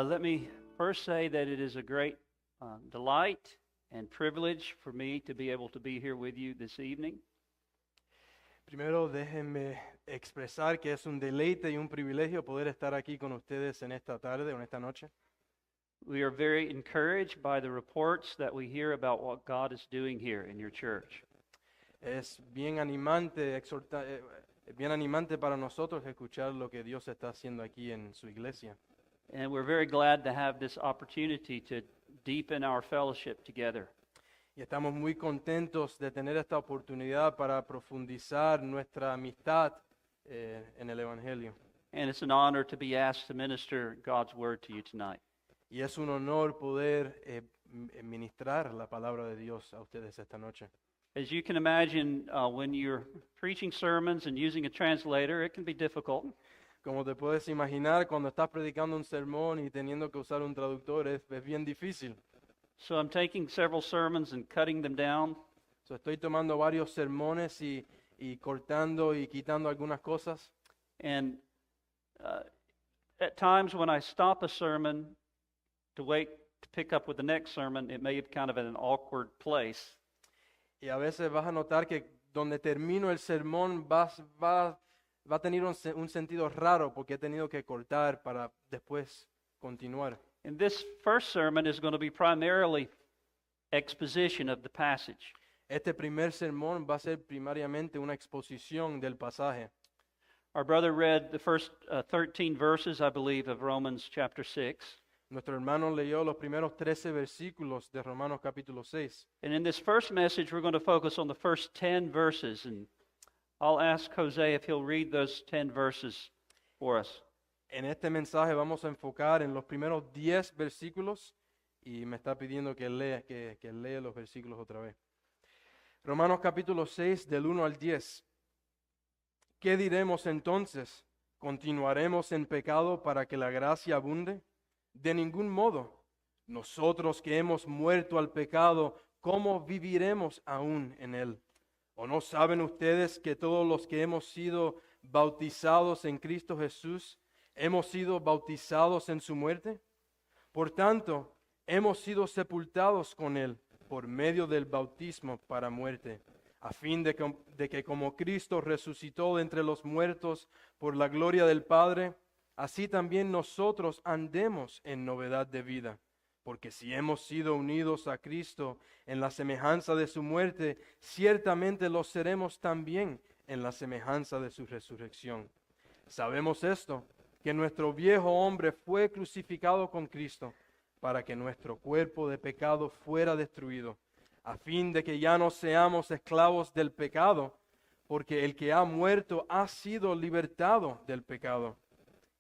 Let me first say that it is a great delight and privilege for me to be able to be here with you this evening. Primero, déjenme expresar que es un deleite y un privilegio poder estar aquí con ustedes en esta tarde o en esta noche. We are very encouraged by the reports that we hear about what God is doing here in your church. Es bien animante, bien animante para nosotros escuchar lo que Dios está haciendo aquí en su iglesia. And we're very glad to have this opportunity to deepen our fellowship together. Y estamos muy contentos de tener esta oportunidad para profundizar nuestra amistad en el Evangelio. And it's an honor to be asked to minister God's word to you tonight. Y es un honor poder ministrar la palabra de Dios a ustedes esta noche. As you can imagine, when you're preaching sermons and using a translator, it can be difficult. Como te puedes imaginar, cuando estás predicando un sermón y teniendo que usar un traductor es bien difícil. So I'm taking several sermons and cutting them down. So, estoy tomando varios sermones y cortando y quitando algunas cosas. And at times when I stop a sermon to wait to pick up with the next sermon, it may be kind of in an awkward place. Y a veces vas a notar que donde termino el sermón va a tener un sentido raro porque he tenido que cortar para después continuar. And this first sermon is going to be primarily exposition of the passage. Este primer sermón va a ser primariamente una exposición del pasaje. Our brother read the first 13 verses, I believe, of Romans chapter 6. Nuestro hermano leyó los primeros 13 versículos de Romanos capítulo 6. And in this first message, we're going to focus on the first 10 verses. And I'll ask Jose if he'll read those 10 verses for us. En este mensaje vamos a enfocar en los primeros 10 versículos y me está pidiendo que lea los versículos otra vez. Romanos capítulo 6 del 1 al 10. ¿Qué diremos entonces? ¿Continuaremos en pecado para que la gracia abunde? De ningún modo. Nosotros que hemos muerto al pecado, ¿cómo viviremos aún en él? ¿O no saben ustedes que todos los que hemos sido bautizados en Cristo Jesús, hemos sido bautizados en su muerte? Por tanto, hemos sido sepultados con él por medio del bautismo para muerte, a fin de que como Cristo resucitó de entre los muertos por la gloria del Padre, así también nosotros andemos en novedad de vida. Porque si hemos sido unidos a Cristo en la semejanza de su muerte, ciertamente lo seremos también en la semejanza de su resurrección. Sabemos esto, que nuestro viejo hombre fue crucificado con Cristo, para que nuestro cuerpo de pecado fuera destruido, a fin de que ya no seamos esclavos del pecado, porque el que ha muerto ha sido libertado del pecado.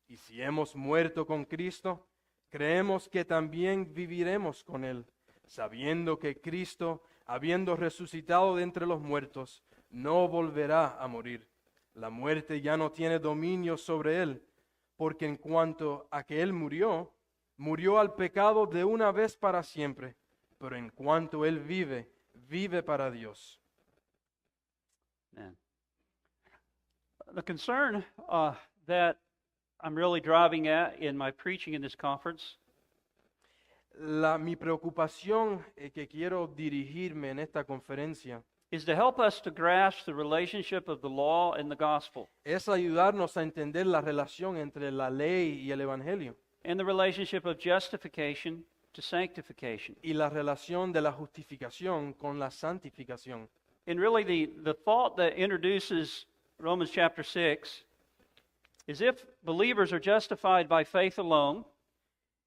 Y si hemos muerto con Cristo, creemos que también viviremos con Él, sabiendo que Cristo, habiendo resucitado de entre los muertos, no volverá a morir. La muerte ya no tiene dominio sobre Él, porque en cuanto a que Él murió, murió al pecado de una vez para siempre, pero en cuanto Él vive, vive para Dios. Amen. The concern that I'm really driving at in my preaching in this conference Mi preocupación que quiero dirigirme en esta conferencia is to help us to grasp the relationship of the law and the gospel, es ayudarnos a entender la relación entre la ley y el evangelio and the relationship of justification to sanctification. y la relación de la justificación con la santificación. And really the thought that introduces Romans chapter 6 is if believers are justified by faith alone,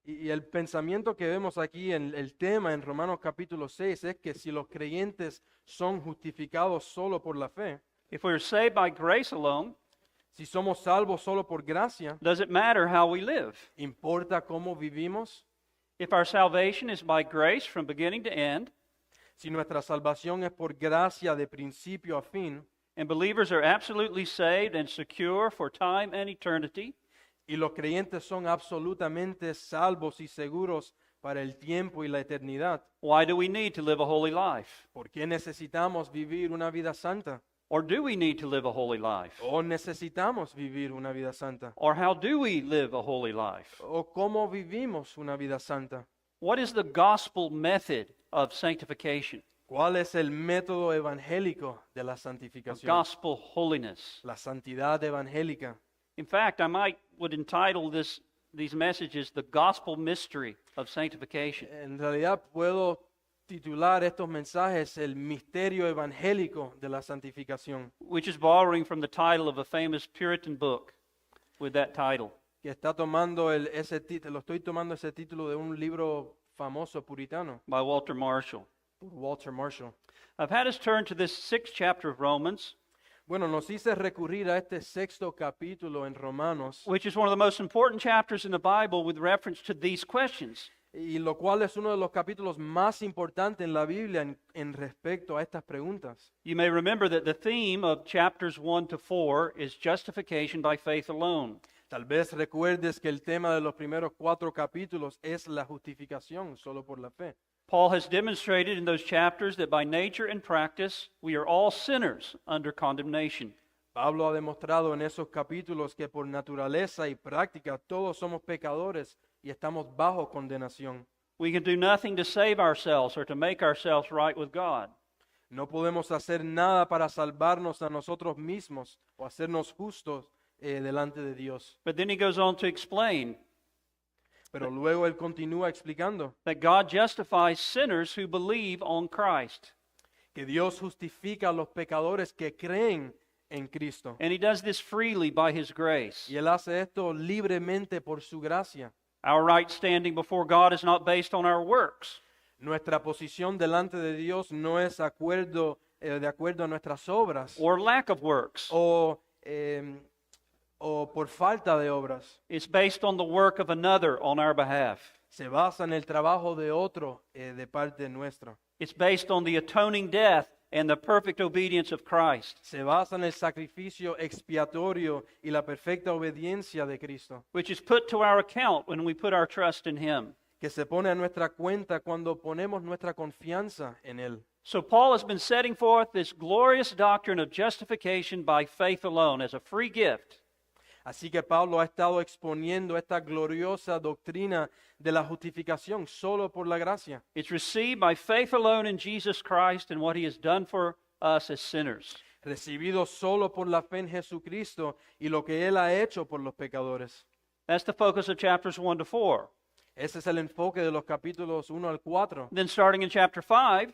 Y el pensamiento que vemos aquí en el tema en Romanos capítulo 6 es que si los creyentes son justificados solo por la fe, if we're saved by grace alone, si somos salvos solo por gracia, does it matter how we live? ¿importa cómo vivimos? If our salvation is by grace from beginning to end, Si nuestra salvación es por gracia de principio a fin, and believers are absolutely saved and secure for time and eternity, y los creyentes son absolutamente salvos y seguros para el tiempo y la eternidad, why do we need to live a holy life? ¿por qué necesitamos vivir una vida santa? Or do we need to live a holy life? ¿O necesitamos vivir una vida santa? Or how do we live a holy life? ¿O cómo vivimos una vida santa? What is the gospel method of sanctification, ¿Cuál es el método evangélico de la of santificación? gospel holiness? La santidad evangélica. In fact, would entitle these messages the gospel mystery of sanctification. En realidad puedo titular estos mensajes el misterio evangélico de la santificación, Which is borrowing from the title of a famous Puritan book with that title. que está tomando ese título, estoy tomando ese título de un libro famoso puritano By Walter Marshall. por Walter Marshall. I've had us turn to this 6th chapter of Romans, Bueno, nos hice recurrir a este sexto capítulo en Romanos, which is one of the most important chapters in the Bible with reference to these questions. y lo cual es uno de los capítulos más importantes en la Biblia en respecto a estas preguntas. You may remember that the theme of chapters 1 to 4 is justification by faith alone. Tal vez recuerdes que el tema de los primeros 4 capítulos es la justificación solo por la fe. Paul has demonstrated in those chapters that by nature and practice we are all sinners under condemnation. Pablo ha demostrado en esos capítulos que por naturaleza y práctica todos somos pecadores y estamos bajo condenación. We can do nothing to save ourselves or to make ourselves right with God. No podemos hacer nada para salvarnos a nosotros mismos o hacernos justos delante de Dios. But then he goes on to explain Pero luego él continúa explicando that God justifies sinners who believe on Christ. que Dios justifica a los pecadores que creen en Cristo. And he does this freely by his grace. Y él hace esto libremente por su gracia. Our right standing before God is not based on our works. Nuestra posición delante de Dios no es de acuerdo a nuestras obras Or lack of works. o por falta de obras. It's based on the work of another on our behalf. Se basa en el trabajo de otro de parte nuestra. It's based on the atoning death and the perfect obedience of Christ, Se basa en el sacrificio expiatorio y la perfecta obediencia de Cristo, which is put to our account when we put our trust in him. que se pone a nuestra cuenta cuando ponemos nuestra confianza en Él. So Paul has been setting forth this glorious doctrine of justification by faith alone as a free gift. Así que Pablo ha estado exponiendo esta gloriosa doctrina de la justificación solo por la gracia. It's received by faith alone in Jesus Christ and what he has done for us as sinners. Recibido solo por la fe en Jesucristo y lo que Él ha hecho por los pecadores. That's the focus of chapters 1 to 4. Ese es el enfoque de los capítulos 1 al 4. Then starting in chapter 5,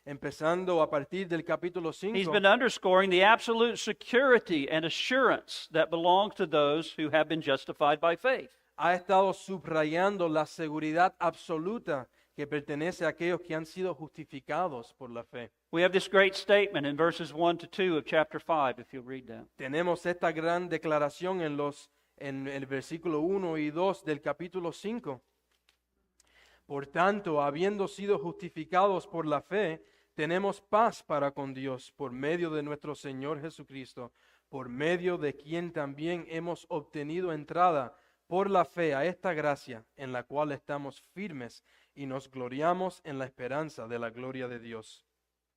Empezando a partir del capítulo he's 5, been underscoring the absolute security and assurance that belongs to those who have been justified by faith. ha estado subrayando la seguridad absoluta que pertenece a aquellos que han sido justificados por la fe. We have this great statement in verses 1 to 2 of chapter 5, if you'll read that. Tenemos esta gran declaración en el versículo 1 y 2 del capítulo 5. Por tanto, habiendo sido justificados por la fe, tenemos paz para con Dios por medio de nuestro Señor Jesucristo, por medio de quien también hemos obtenido entrada por la fe a esta gracia en la cual estamos firmes y nos gloriamos en la esperanza de la gloria de Dios.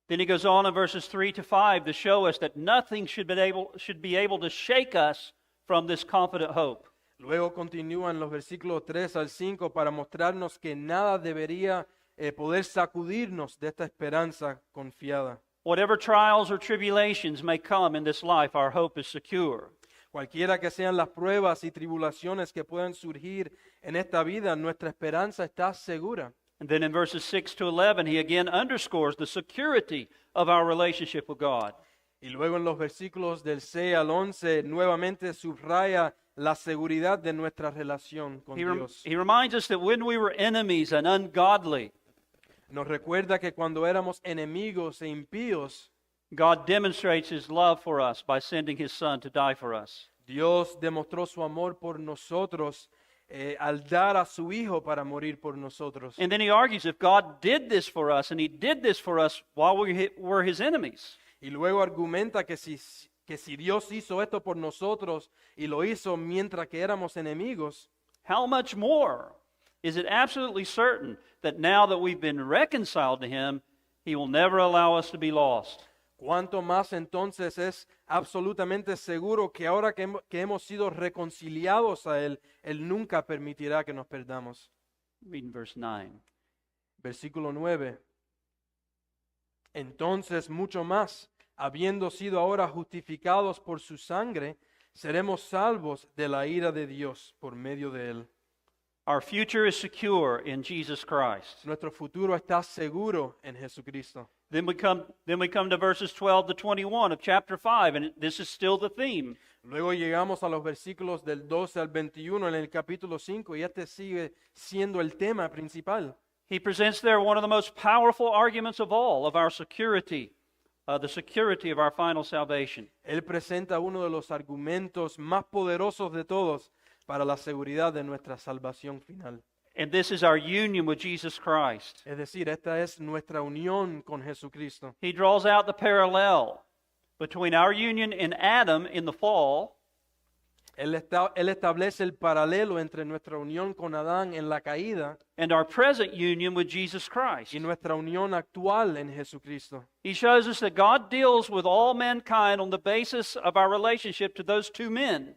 Then he goes on in verses 3 to 5 to show us that nothing should be able to shake us from this confident hope. Luego continúa en los versículos 3 al 5 para mostrarnos que nada debería poder sacudirnos de esta esperanza confiada. Whatever trials or tribulations may come in this life, our hope is secure. Cualquiera que sean las pruebas y tribulaciones que puedan surgir en esta vida, nuestra esperanza está segura. And then in verses 6 to 11, he again underscores the security of our relationship with God. Y luego en los versículos del 6 al 11 nuevamente subraya la seguridad de nuestra relación con Dios. He reminds us that when we were enemies and ungodly, Nos recuerda que cuando éramos enemigos e impíos, God demonstrates his love for us by sending his son to die for us. Dios demostró su amor por nosotros al dar a su Hijo para morir por nosotros. And then he argues if God did this for us, and he did this for us while we were his enemies, Y luego argumenta que si Dios hizo esto por nosotros y lo hizo mientras que éramos enemigos, how much more is it absolutely certain that now that we've been reconciled to him, he will never allow us to be lost? ¿Cuánto más entonces es absolutamente seguro que ahora que hemos sido reconciliados a Él, Él nunca permitirá que nos perdamos? Reading verse 9. Versículo 9. Entonces, mucho más, habiendo sido ahora justificados por su sangre, seremos salvos de la ira de Dios por medio de Él. Our future is secure in Jesus Christ. Nuestro futuro está seguro en Jesucristo. Then we come to verses 12 to 21 of chapter 5, and this is still the theme. Luego llegamos a los versículos del 12 al 21 en el capítulo 5 y este sigue siendo el tema principal. He presents there one of the most powerful arguments of all of our security, the security of our final salvation. Él presenta uno de los argumentos más poderosos de todos para la seguridad de nuestra salvación final. And this is our union with Jesus Christ. Es decir, esta es nuestra unión con Jesucristo. He draws out the parallel between our union in Adam in the fall Él establece el paralelo entre nuestra unión con Adán en la caída and our present union with Jesus Christ. y nuestra unión actual en Jesucristo. He shows us that God deals with all mankind on the basis of our relationship to those two men.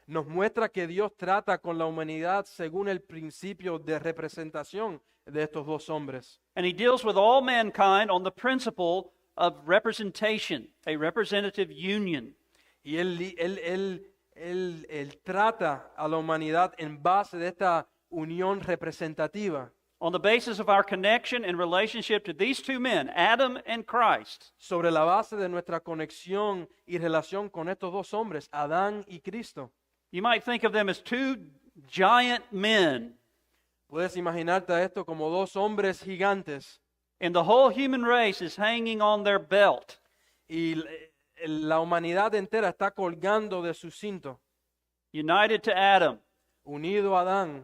Nos muestra que Dios trata con la humanidad según el principio de representación de estos dos hombres. And he deals with all mankind on the principle of representation, a representative union. Y él trata a la humanidad en base de esta unión representativa, On the basis of our connection and relationship to these two men, Adam and Christ. sobre la base de nuestra conexión y relación con estos dos hombres, Adán y Cristo. You might think of them as two giant men, Puedes imaginarte a esto como dos hombres gigantes and the whole human race is hanging on their belt. y la humanidad entera está colgando de su cinto, United to Adam, unido a Adán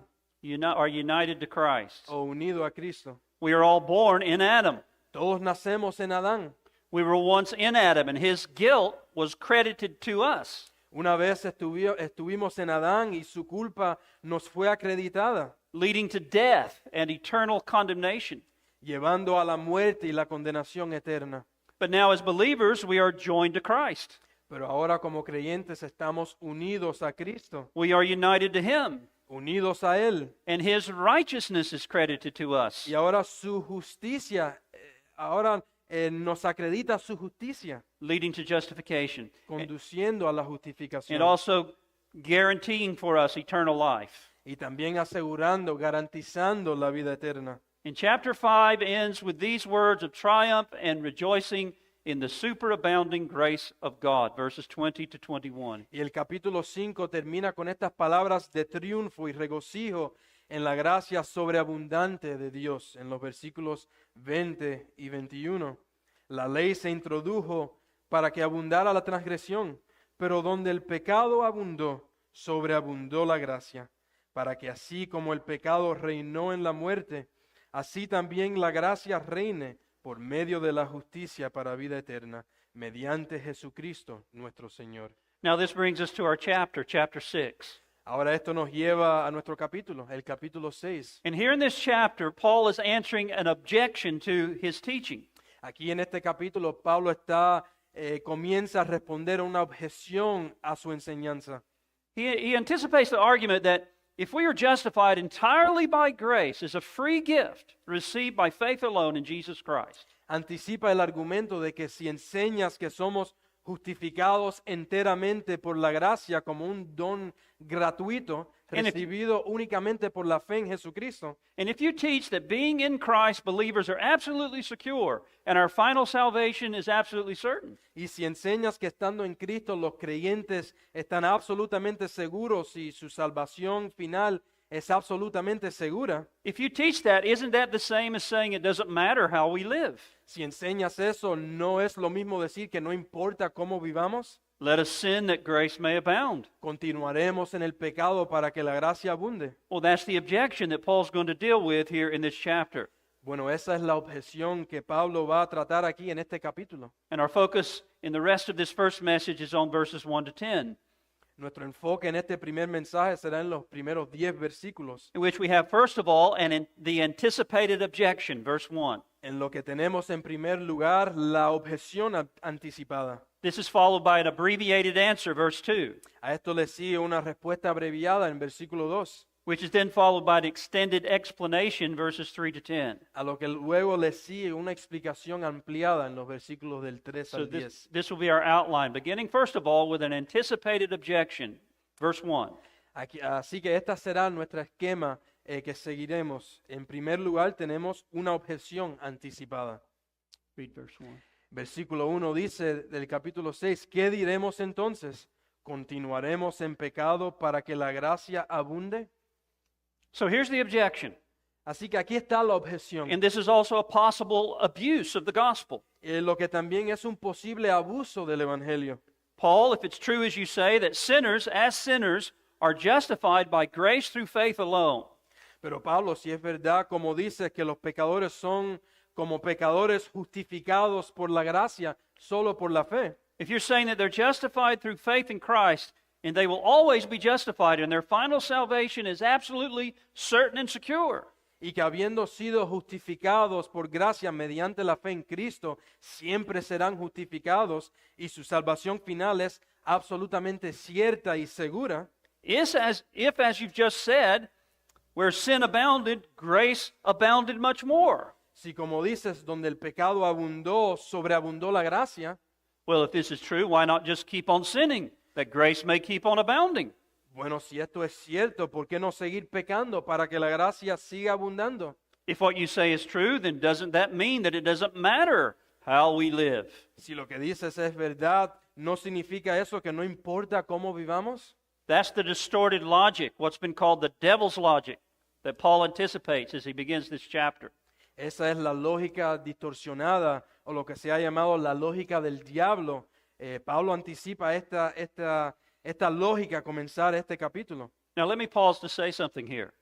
or united to Christ. o unido a Cristo. We are all born in Adam. Todos nacemos en Adán. We were once in Adam, and his guilt was credited to us. Una vez estuvimos en Adán y su culpa nos fue acreditada, Leading to death and eternal condemnation. llevando a la muerte y la condenación eterna. But now, as believers, we are joined to Christ. Pero ahora como creyentes estamos unidos a Cristo, We are united to Him, unidos a Él. and His righteousness is credited to us. Y ahora su justicia, nos acredita su justicia, Leading to justification, conduciendo a la and justificación. also guaranteeing for us eternal life. Y también asegurando, garantizando la vida eterna. And chapter 5 ends with these words of triumph and rejoicing in the superabounding grace of God, verses 20 to 21. Y el capítulo 5 termina con estas palabras de triunfo y regocijo en la gracia sobreabundante de Dios, en los versículos 20 y 21. La ley se introdujo para que abundara la transgresión, pero donde el pecado abundó, sobreabundó la gracia, para que así como el pecado reinó en la muerte, así también la gracia reine por medio de la justicia para vida eterna, mediante Jesucristo nuestro Señor. Now, this brings us to our chapter 6. Ahora esto nos lleva a nuestro capítulo, el capítulo 6. And here in this chapter, Paul is answering an objection to his teaching. Aquí en este capítulo Pablo comienza a responder a una objeción a su enseñanza. He anticipates the argument that if we are justified entirely by grace as a free gift received by faith alone in Jesus Christ, Anticipa el argumento de que si enseñas que somos justificados enteramente por la gracia como un don gratuito, And if- recibido únicamente por la fe en Jesucristo, and if you teach that being in Christ, believers are absolutely secure and our final salvation is absolutely certain, y si enseñas que estando en Cristo los creyentes están absolutamente seguros y su salvación final es absolutamente segura, if you teach that, isn't that the same as saying it doesn't matter how we live? si enseñas eso, ¿no es lo mismo decir que no importa cómo vivamos? Let us sin that grace may abound. ¿Continuaremos en el pecado para que la gracia abunde? Well, that's the objection that Paul's going to deal with here in this chapter. Bueno, esa es la objeción que Pablo va a tratar aquí en este capítulo. And our focus in the rest of this first message is on verses 1 to 10, Nuestro enfoque en este primer mensaje será en los primeros 10 versículos, in which we have, first of all, the anticipated objection, verse 1. en lo que tenemos en primer lugar la objeción anticipada. This is followed by an abbreviated answer, verse 2, A esto le sigue una respuesta abreviada en versículo 2, which is then followed by an extended explanation, verses 3 to 10. a lo que luego le sigue una explicación ampliada en los versículos del 3 So al 10. this will be our outline, beginning first of all with an anticipated objection, verse 1. Así que esta será nuestro esquema que seguiremos. En primer lugar tenemos una objeción anticipada. Read verse 1. Versículo 1 dice del capítulo 6, ¿qué diremos entonces? ¿Continuaremos en pecado para que la gracia abunde? So here's the objection, Así que aquí está la objeción, and this is also a possible abuse of the gospel. lo que también es un posible abuso del Evangelio. Paul, if it's true as you say, that sinners, as sinners, are justified by grace through faith alone, Pero Pablo, si es verdad, como dice, que los pecadores son como pecadores justificados por la gracia, solo por la fe. if you're saying that they're justified through faith in Christ, and they will always be justified, and their final salvation is absolutely certain and secure, Y que habiendo sido justificados por gracia mediante la fe en Cristo, siempre serán justificados y su salvación final es absolutamente cierta y segura. is as if, as you've just said, where sin abounded, grace abounded much more. Si como dices, donde el pecado abundó, sobreabundó la gracia, Well, if this is true, why not just keep on sinning, that grace may keep on abounding? bueno, si esto es cierto, ¿por qué no seguir pecando para que la gracia siga abundando? If what you say is true, then doesn't that mean that it doesn't matter how we live? Si lo que dices es verdad, ¿no significa eso que no importa cómo vivamos? That's the distorted logic, what's been called the devil's logic, that Paul anticipates as he begins this chapter. Esa es la lógica distorsionada o lo que se ha llamado la lógica del diablo. Pablo anticipa esta lógica a comenzar este capítulo. Now, let me pause to say something here.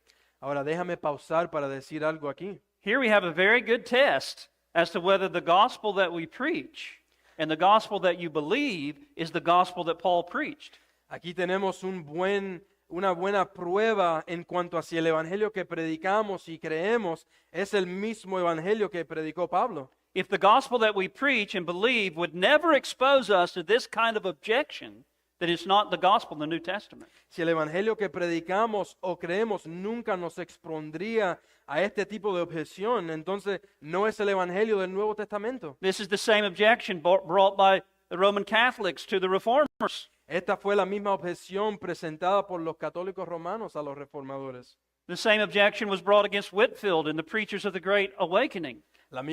Ahora déjame pausar para decir algo aquí. Here we have a very good test as to whether the gospel that we preach and the gospel that you believe is the gospel that Paul preached. Aquí tenemos una buena prueba en cuanto a si el evangelio que predicamos y creemos es el mismo evangelio que predicó Pablo. If the gospel that we preach and believe would never expose us to this kind of objection, then it's not the gospel in the New Testament. Si el evangelio que predicamos o creemos nunca nos expondría a este tipo de objeción, entonces no es el evangelio del Nuevo Testamento. This is the same objection brought by the Roman Catholics to the Reformers. Esta fue la misma objeción presentada por los católicos romanos a los reformadores. The same objection was brought against Whitefield and the preachers of the Great Awakening. La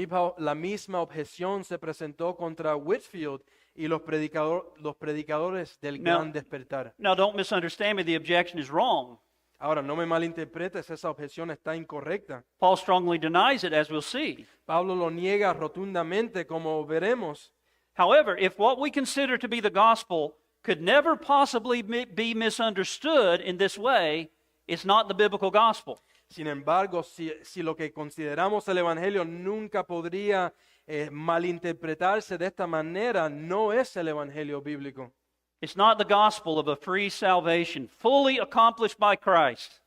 misma objeción se presentó contra Whitefield y los predicadores del No. Gran Despertar. Now, don't misunderstand me, the objection is wrong. Ahora, no me malinterpretes, esa objeción está incorrecta. Paul strongly denies it, as we'll see. Pablo lo niega rotundamente, como veremos. However, if what we consider to be the gospel could never possibly be misunderstood in this way, it's not the biblical gospel. Sin embargo, si lo que consideramos el Evangelio nunca podría malinterpretarse de esta manera, no es el Evangelio bíblico. It's not the gospel of a free salvation, fully accomplished by Christ.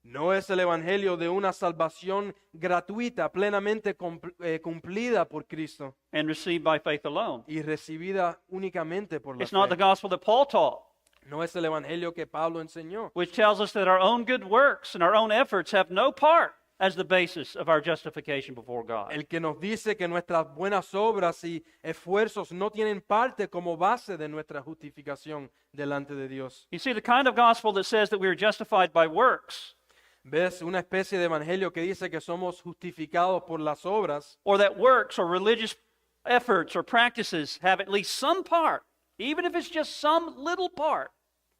No es el Evangelio de una salvación gratuita, plenamente cumplida por Cristo And received by faith alone. y recibida únicamente por la It's not the fe. gospel that Paul taught, No es el Evangelio que Pablo enseñó, which tells us that our own good works and our own efforts have no part as the basis of our justification before God. el que nos dice que nuestras buenas obras y esfuerzos no tienen parte como base de nuestra justificación delante de Dios. You see, the kind of gospel that says that we are justified by works, ¿Ves? Una especie de evangelio que dice que somos justificados por las obras, or that works or religious efforts or practices have at least some part, even if it's just some little part,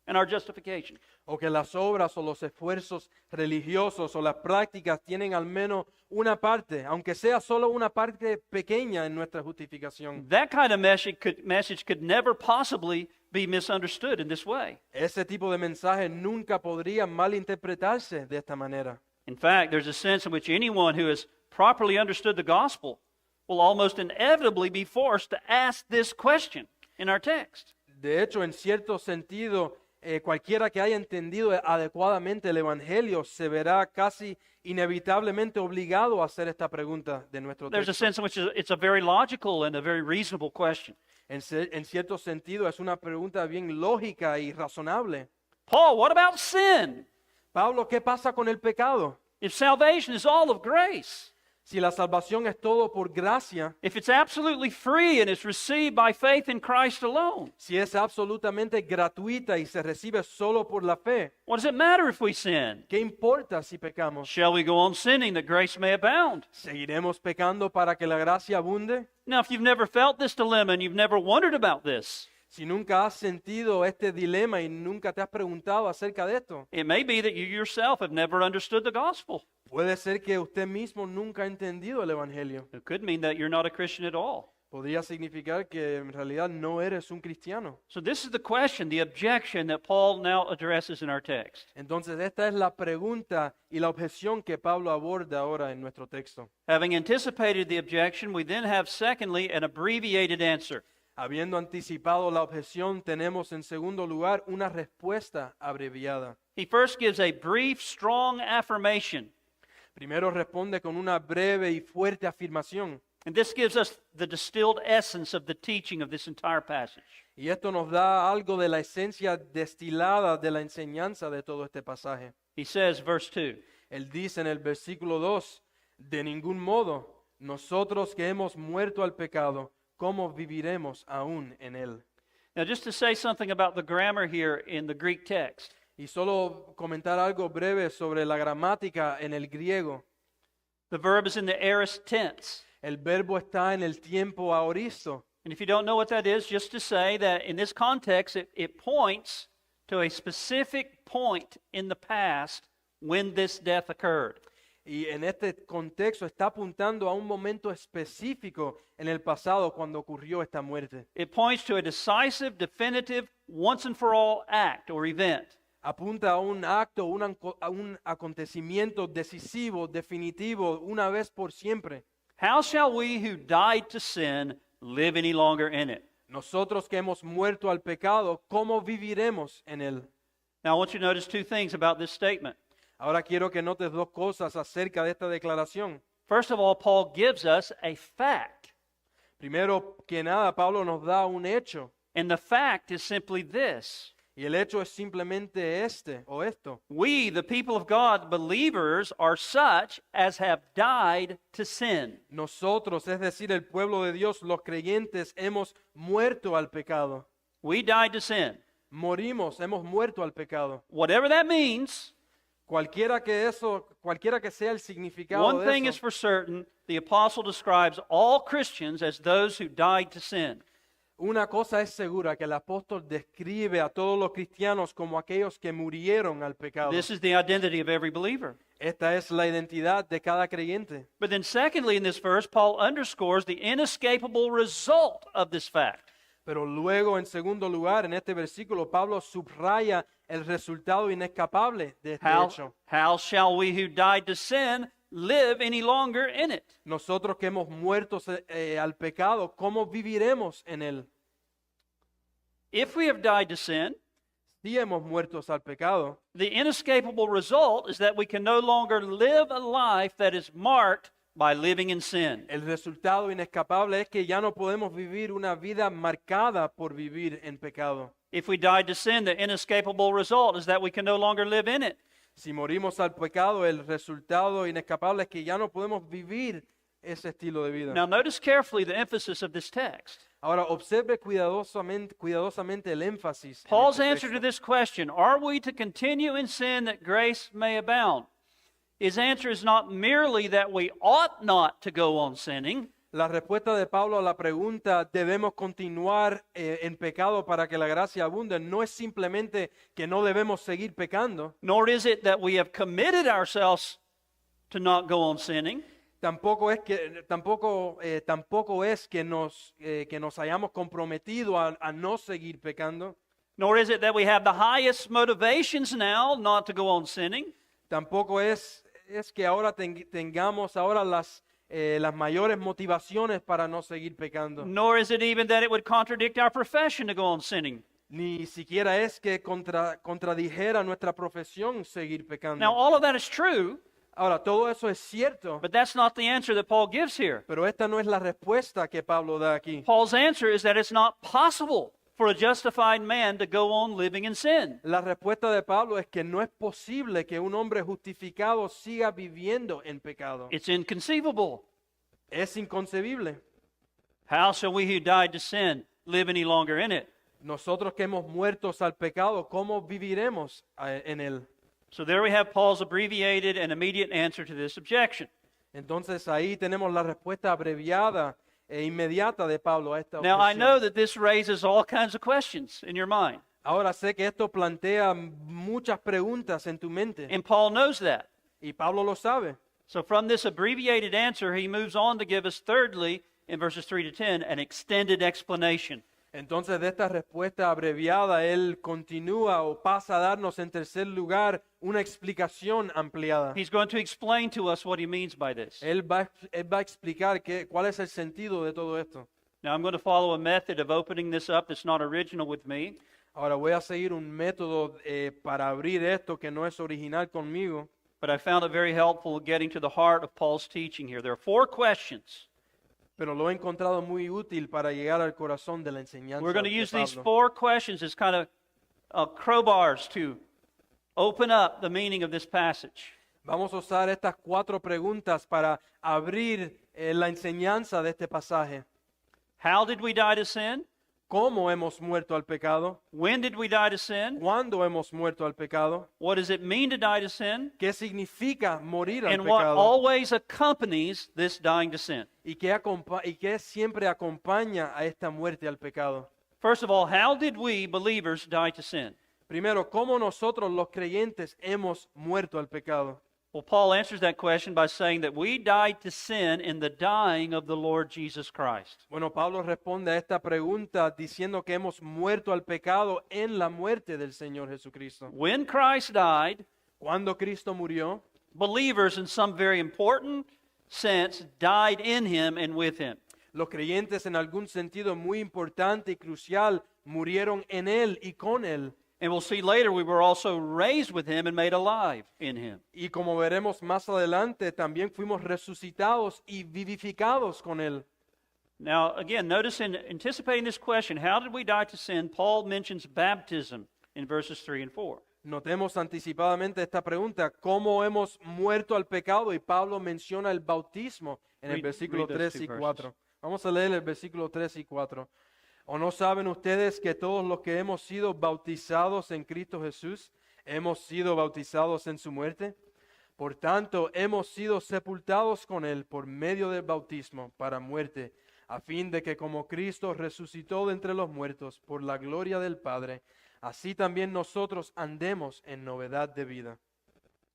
in our justification. o que las obras o los esfuerzos religiosos o las prácticas tienen al menos una parte, aunque sea solo una parte pequeña en nuestra justificación. That kind of message could never possibly be misunderstood in this way. Ese tipo de mensaje nunca podría malinterpretarse de esta manera. In fact, there's a sense in which anyone who has properly understood the gospel will almost inevitably be forced to ask this question in our text. De hecho, en cierto sentido, cualquiera que haya entendido adecuadamente el Evangelio se verá casi inevitablemente obligado a hacer esta pregunta de nuestro There's a texto. sense in which it's a very logical and a very reasonable question. En cierto sentido es una pregunta bien lógica y razonable. Paul, what about sin? Pablo, ¿qué pasa con el pecado? If salvation is all of grace, Si la salvación es todo por gracia, if it's absolutely free and it's received by faith in Christ alone, si es absolutamente gratuita y se recibe solo por la fe, what does it matter if we sin? ¿qué importa si pecamos? Shall we go on sinning that grace may abound? ¿Seguiremos pecando para que la gracia abunde? Now, if you've never felt this dilemma and you've never wondered about this, Si nunca has sentido este dilema y nunca te has preguntado acerca de esto, it may be that you yourself have never understood the gospel. puede ser que usted mismo nunca ha entendido el Evangelio. It could mean that you're not a Christian at all. Podría significar que en realidad no eres un cristiano. So this is the question, the objection that Paul now addresses in our text. Entonces esta es la pregunta y la objeción que Pablo aborda ahora en nuestro texto. Having anticipated the objection, we then have secondly an abbreviated answer. Habiendo anticipado la objeción, tenemos en segundo lugar una respuesta abreviada. He first gives a brief, strong affirmation. Primero responde con una breve y fuerte afirmación. And this gives us the distilled essence of the teaching of this entire passage. Y esto nos da algo de la esencia destilada de la enseñanza de todo este pasaje. He says, verse 2, Él dice en el versículo 2, de ningún modo, nosotros que hemos muerto al pecado, ¿cómo viviremos aún en él? now just to say something about the grammar here in the Greek text. Y solo comentar algo breve sobre la gramática en el griego. The verb is in the aorist tense. El verbo está en el tiempo aoristo. And if you don't know what that is, just to say that in this context, it points to a specific point in the past when this death occurred. Y en este contexto está apuntando a un momento específico en el pasado cuando ocurrió esta muerte. It points to a decisive, definitive, once and for all act or event. Apunta a un acto, a un acontecimiento decisivo, definitivo, una vez por siempre. How shall we who died to sin live any longer in it? Nosotros que hemos muerto al pecado, ¿cómo viviremos en él? Now I want you to notice two things about this statement. Ahora quiero que notes dos cosas acerca de esta declaración. First of all, Paul gives us a fact. Primero que nada, Pablo nos da un hecho. And the fact is simply this. Y el hecho es simplemente esto. We, the people of God, believers, are such as have died to sin. Nosotros, es decir, el pueblo de Dios, los creyentes, hemos muerto al pecado. We died to sin. Hemos muerto al pecado. Whatever that means, Cualquiera que sea el significado one de thing is eso, for certain, the apostle describes all Christians as those who died to sin. una cosa es segura, que el apóstol describe a todos los cristianos como aquellos que murieron al pecado. This is the identity of every believer. Esta es la identidad de cada creyente. But then secondly, in this verse, Paul underscores the inescapable result of this fact. Pero luego, en segundo lugar, en este versículo, Pablo subraya el resultado inescapable de este hecho. How shall we who died to sin live any longer in it? Nosotros que hemos muerto al pecado, ¿cómo viviremos en él? If we have died to sin, Si hemos muerto al pecado, the inescapable result is that we can no longer live a life that is marked by living in sin. el resultado inescapable es que ya no podemos vivir una vida marcada por vivir en pecado. If we died to sin, the inescapable result is that we can no longer live in it. Si morimos al pecado, el resultado inescapable es que ya no podemos vivir ese estilo de vida. Now, notice carefully the emphasis of this text. Ahora, observe cuidadosamente el énfasis. En Paul's este answer texto. to this question, are we to continue in sin that grace may abound? His answer is not merely that we ought not to go on sinning. La respuesta de Pablo a la pregunta, ¿debemos continuar en pecado para que la gracia abunde? No es simplemente que no debemos seguir pecando. Nor is it that we have committed ourselves to not go on sinning. Tampoco es que nos hayamos comprometido a no seguir pecando. Nor is it that we have the highest motivations now not to go on sinning. Tampoco es que ahora tengamos ahora las mayores motivaciones para no seguir pecando. Nor is it even that it would contradict our profession to go on sinning. Ni siquiera es que contradijera nuestra profesión seguir pecando. Now, all of that is true, Ahora, todo eso es cierto, but that's not the answer that Paul gives here. pero esta no es la respuesta que Pablo da aquí. Paul's answer is that it's not possible for a justified man to go on living in sin. La respuesta de Pablo es que no es posible que un hombre justificado siga viviendo en pecado. It's inconceivable. Es inconcebible. How shall we who died to sin live any longer in it? Nosotros que hemos muerto al pecado, ¿cómo viviremos en él? So there we have Paul's abbreviated and immediate answer to this objection. Entonces ahí tenemos la respuesta abreviada e inmediata de Pablo a esta Now, I objeción. know that this raises all kinds of questions in your mind, Ahora sé que esto plantea muchas preguntas en tu mente and Paul knows that. y Pablo lo sabe. So from this abbreviated answer, he moves on to give us, thirdly, in verses 3 to 10, an extended explanation. Entonces de esta respuesta abreviada él continúa o pasa a darnos en tercer lugar una explicación ampliada. He's going to explain to us what he means by this. Él va a explicar cuál es el sentido de todo esto. Now, I'm going to follow a method of opening this up that's not original with me. Ahora voy a seguir un método para abrir esto que no es original conmigo, But I found it very helpful getting to the heart of Paul's teaching here. There are 4 questions. pero lo he encontrado muy útil para llegar al corazón de la enseñanza We're going to de use these Pablo. 4 questions as kind of crowbars to open up the meaning of this passage. Vamos a usar estas 4 preguntas para abrir la enseñanza de este pasaje. How did we die to sin? ¿Cómo hemos muerto al pecado? When did we die to sin? ¿Cuándo hemos muerto al pecado? What does it mean to die to sin? ¿Qué significa morir al And what pecado? always accompanies this dying to sin. ¿Y qué siempre acompaña a esta muerte al pecado? First of all, how did we believers die to sin? Primero, ¿cómo nosotros los creyentes hemos muerto al pecado? Well, Paul answers that question by saying that we died to sin in the dying of the Lord Jesus Christ. Bueno, Pablo responde a esta pregunta diciendo que hemos muerto al pecado en la muerte del Señor Jesucristo. When Christ died, Cuando Cristo murió, believers in some very important sense died in him and with him. los creyentes en algún sentido muy importante y crucial murieron en Él y con Él. And we'll see later we were also raised with him and made alive in him. Y como veremos más adelante, también fuimos resucitados y vivificados con Él. Now, again, notice in anticipating this question, how did we die to sin? Paul mentions baptism in verses 3 and 4. Notemos anticipadamente esta pregunta, ¿cómo hemos muerto al pecado? Y Pablo menciona el bautismo en el Read- versículo read those 3 y two 4. Vamos a leer el versículo 3 y 4. ¿O no saben ustedes que todos los que hemos sido bautizados en Cristo Jesús, hemos sido bautizados en su muerte? Por tanto, hemos sido sepultados con Él por medio del bautismo para muerte, a fin de que como Cristo resucitó de entre los muertos por la gloria del Padre, así también nosotros andemos en novedad de vida.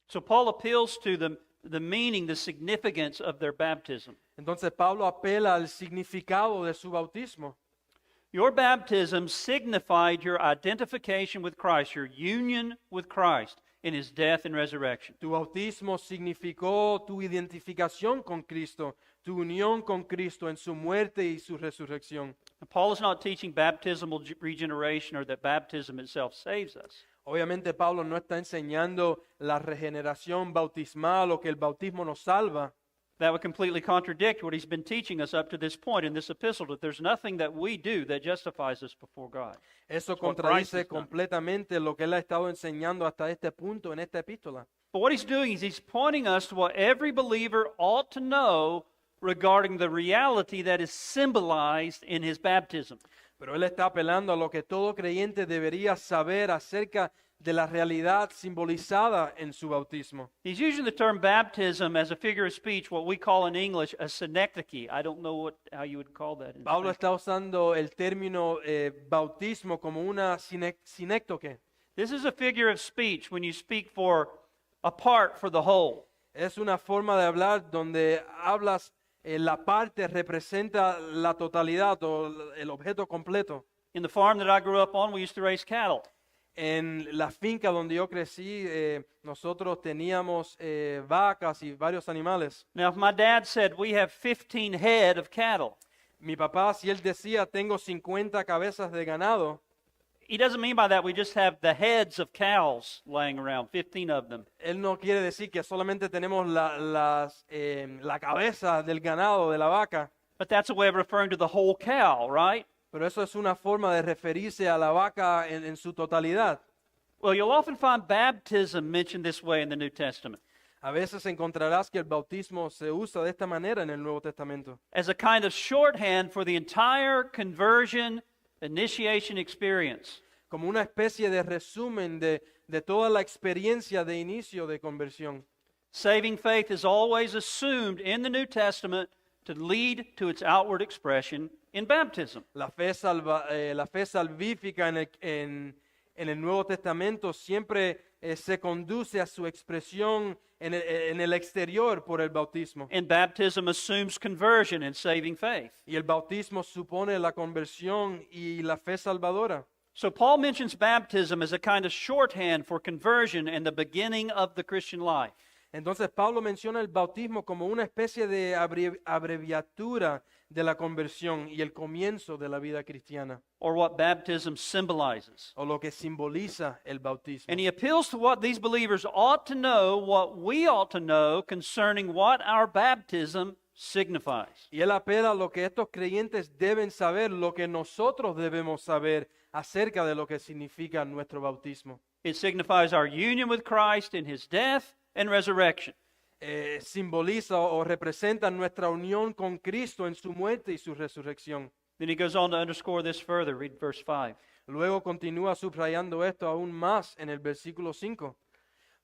So Paul appeals to the meaning, the significance of their baptism. Entonces Pablo apela al significado de su bautismo. Your baptism signified your identification with Christ, your union with Christ in his death and resurrection. Tu bautismo significó tu identificación con Cristo, tu unión con Cristo en su muerte y su resurrección. And Paul is not teaching baptismal regeneration or that baptism itself saves us. Obviamente Pablo no está enseñando la regeneración bautismal o que el bautismo nos salva. That would completely contradict what he's been teaching us up to this point in this epistle, that there's nothing that we do that justifies us before God. Eso what Christ contradice has done. completamente lo que él ha estado enseñando hasta este punto en esta epístola. But what he's doing is he's pointing us to what every believer ought to know regarding the reality that is symbolized in his baptism. Pero él está apelando a lo que todo creyente debería saber acerca de la realidad simbolizada en su bautismo. He's using the term baptism as a figure of speech, what we call in English a synecdoche. I don't know how you would call that in Pablo Spanish. está usando el término bautismo como una sinécdoque. This is a figure of speech when you speak for a part for the whole. Es una forma de hablar donde hablas, la parte representa la totalidad o el objeto completo. In the farm that I grew up on, we used to raise cattle. En la finca donde yo crecí, nosotros teníamos vacas y varios animales. Now, if my dad said we have 15 head of cattle, Mi papá, si él decía, tengo 50 cabezas de ganado, he doesn't mean by that we just have the heads of cows laying around, 15 of them. Él no quiere decir que solamente tenemos la cabeza del ganado, de la vaca, But that's a way of referring to the whole cow, right? pero eso es una forma de referirse a la vaca en su totalidad. Well, you'll often find baptism mentioned this way in the New Testament A veces encontrarás que el bautismo se usa de esta manera en el Nuevo Testamento, as a kind of shorthand for the entire conversion initiation experience. como una especie de resumen de toda la experiencia de inicio de conversión. Saving faith is always assumed in the New Testament to lead to its outward expression in baptism. La fe salvífica en el Nuevo Testamento siempre se conduce a su expresión en el exterior por el bautismo. And baptism assumes conversion and saving faith. Y el bautismo supone la conversión y la fe salvadora. So Paul mentions baptism as a kind of shorthand for conversion and the beginning of the Christian life. Entonces Pablo menciona el bautismo como una especie de abreviatura de la conversión y el comienzo de la vida cristiana, Or what baptism symbolizes. o lo que simboliza el bautismo. And he appeals to what these believers ought to know, what we ought to know concerning what our baptism signifies. Y él apela a lo que estos creyentes deben saber, lo que nosotros debemos saber acerca de lo que significa nuestro bautismo. It signifies our union with Christ in his death and resurrection. Simboliza o representa nuestra unión con Cristo en su muerte y su resurrección. Then he goes on to underscore this further. Read verse 5. Luego continúa subrayando esto aún más en el versículo 5.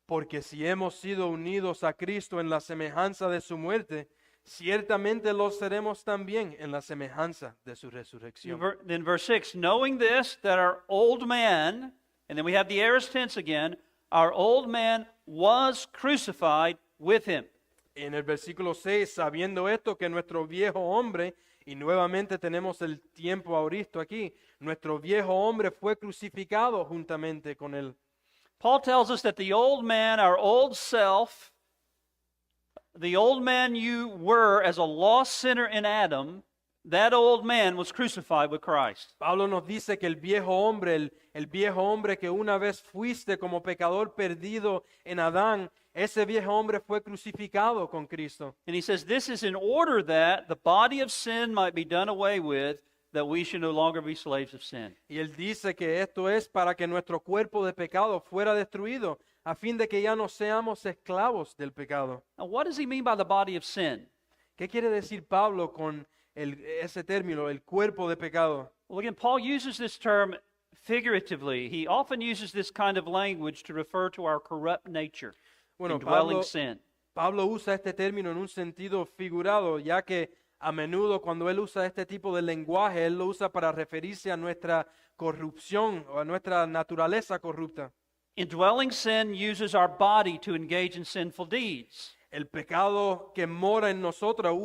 Porque si hemos sido unidos a Cristo en la semejanza de su muerte, ciertamente lo seremos también en la semejanza de su resurrección. Then verse 6, knowing this, that our old man, and then we have the aorist tense again, our old man was crucified with him. En el versículo 6, sabiendo esto que nuestro viejo hombre, y nuevamente tenemos el tiempo aoristo aquí, nuestro viejo hombre fue crucificado juntamente con él. Paul tells us that the old man, our old self, the old man you were as a lost sinner in Adam, that old man was crucified with Christ. Pablo nos dice que el viejo hombre, el viejo hombre que una vez fuiste como pecador perdido en Adán, ese viejo hombre fue crucificado con Cristo. And he says this is in order that the body of sin might be done away with, that we should no longer be slaves of sin. Y él dice que esto es para que nuestro cuerpo de pecado fuera destruido, a fin de que ya no seamos esclavos del pecado. Now, what does he mean by the body of sin? ¿Qué quiere decir Pablo con ese término, el cuerpo de pecado? Well, again, Paul uses this term figuratively. He often uses this kind of language to refer to our corrupt nature, Bueno, indwelling sin. Pablo usa este término en un sentido figurado, ya que a menudo cuando él usa este tipo de lenguaje, él lo usa para referirse a nuestra corrupción o a nuestra naturaleza corrupta. Indwelling sin uses our body to engage in sinful deeds. El pecado que mora en nosotros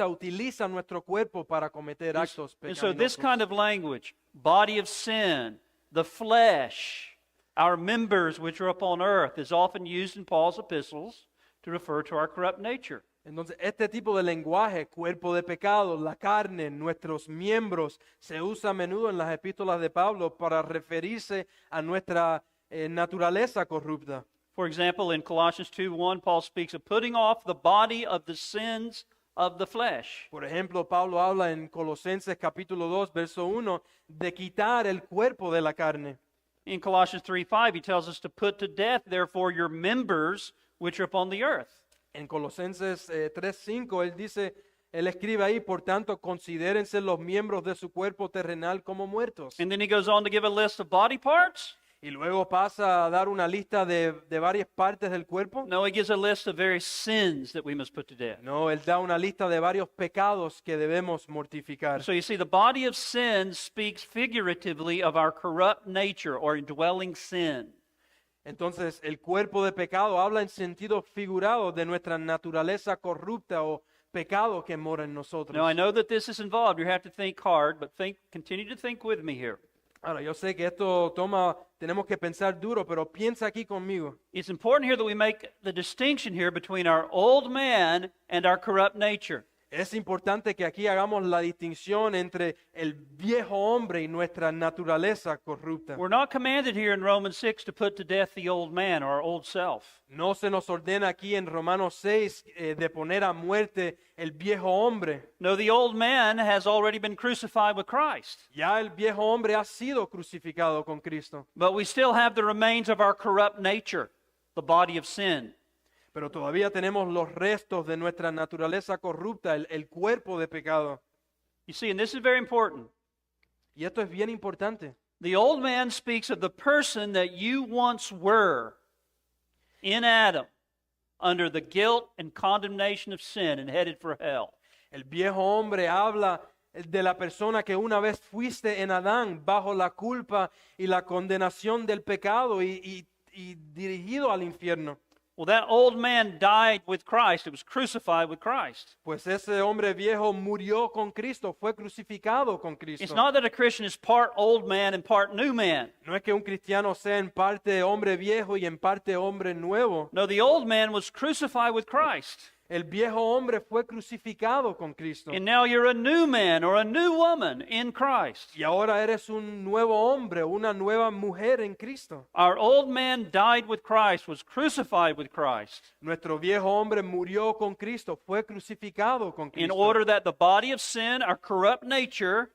utiliza nuestro cuerpo para cometer actos And so this pecaminosos. kind of language, body of sin, the flesh, our members which are upon earth, is often used in Paul's epistles to refer to our corrupt nature. Entonces, este tipo de lenguaje, cuerpo de pecado, la carne, nuestros miembros, se usa a menudo en las epístolas de Pablo para referirse a nuestra naturaleza corrupta. For example, in Colossians 2:1, Paul speaks of putting off the body of the sins of the flesh. Por ejemplo, Pablo habla en Colosenses capítulo 2, verso 1, de quitar el cuerpo de la carne. In Colossians 3:5, he tells us to put to death, therefore, your members which are upon the earth. En Colosenses 3:5, él escribe ahí, por tanto, considérense los miembros de su cuerpo terrenal como muertos. And then he goes on to give a list of body parts. Y luego pasa a dar una lista de varias partes del cuerpo. No, he gives a list of various sins that we must put to death. No, él da una lista de varios pecados que debemos mortificar. So you see, the body of sin speaks figuratively of our corrupt nature or indwelling sin. Entonces, el cuerpo de pecado habla en sentido figurado de nuestra naturaleza corrupta o pecado que mora en nosotros. Now, I know that this is involved. You have to think hard, but continue to think with me here. Ahora, yo sé que tenemos que pensar duro, pero piensa aquí conmigo. It's important here that we make the distinction here between our old man and our corrupt nature. Es importante que aquí hagamos la distinción entre el viejo hombre y nuestra naturaleza corrupta. We're not commanded here in Romans 6 to put to death the old man or our old self. No se nos ordena aquí en Romanos 6 de poner a muerte el viejo hombre. No, the old man has already been crucified with Christ. Ya el viejo hombre ha sido crucificado con Cristo, But we still have the remains of our corrupt nature, the body of sin. pero todavía tenemos los restos de nuestra naturaleza corrupta, el cuerpo de pecado. You see, and this is very important. Y esto es bien importante. The old man speaks of the person that you once were in Adam, under the guilt and condemnation of sin and headed for hell. El viejo hombre habla de la persona que una vez fuiste en Adán bajo la culpa y la condenación del pecado y dirigido al infierno. Well, that old man died with Christ. It was crucified with Christ. Pues ese hombre viejo murió con Cristo, fue crucificado con It's Cristo. not that a Christian is part old man and part new man. No es que un cristiano sea en parte hombre viejo y en parte hombre nuevo. No, the old man was crucified with Christ. El viejo hombre fue crucificado con Cristo. And now you're a new man or a new woman in Christ. Y ahora eres un nuevo hombre, una nueva mujer en Cristo. Our old man died with Christ, was crucified with Christ, Nuestro viejo hombre murió con Cristo, fue crucificado con in Cristo. order that the body of sin, our corrupt nature,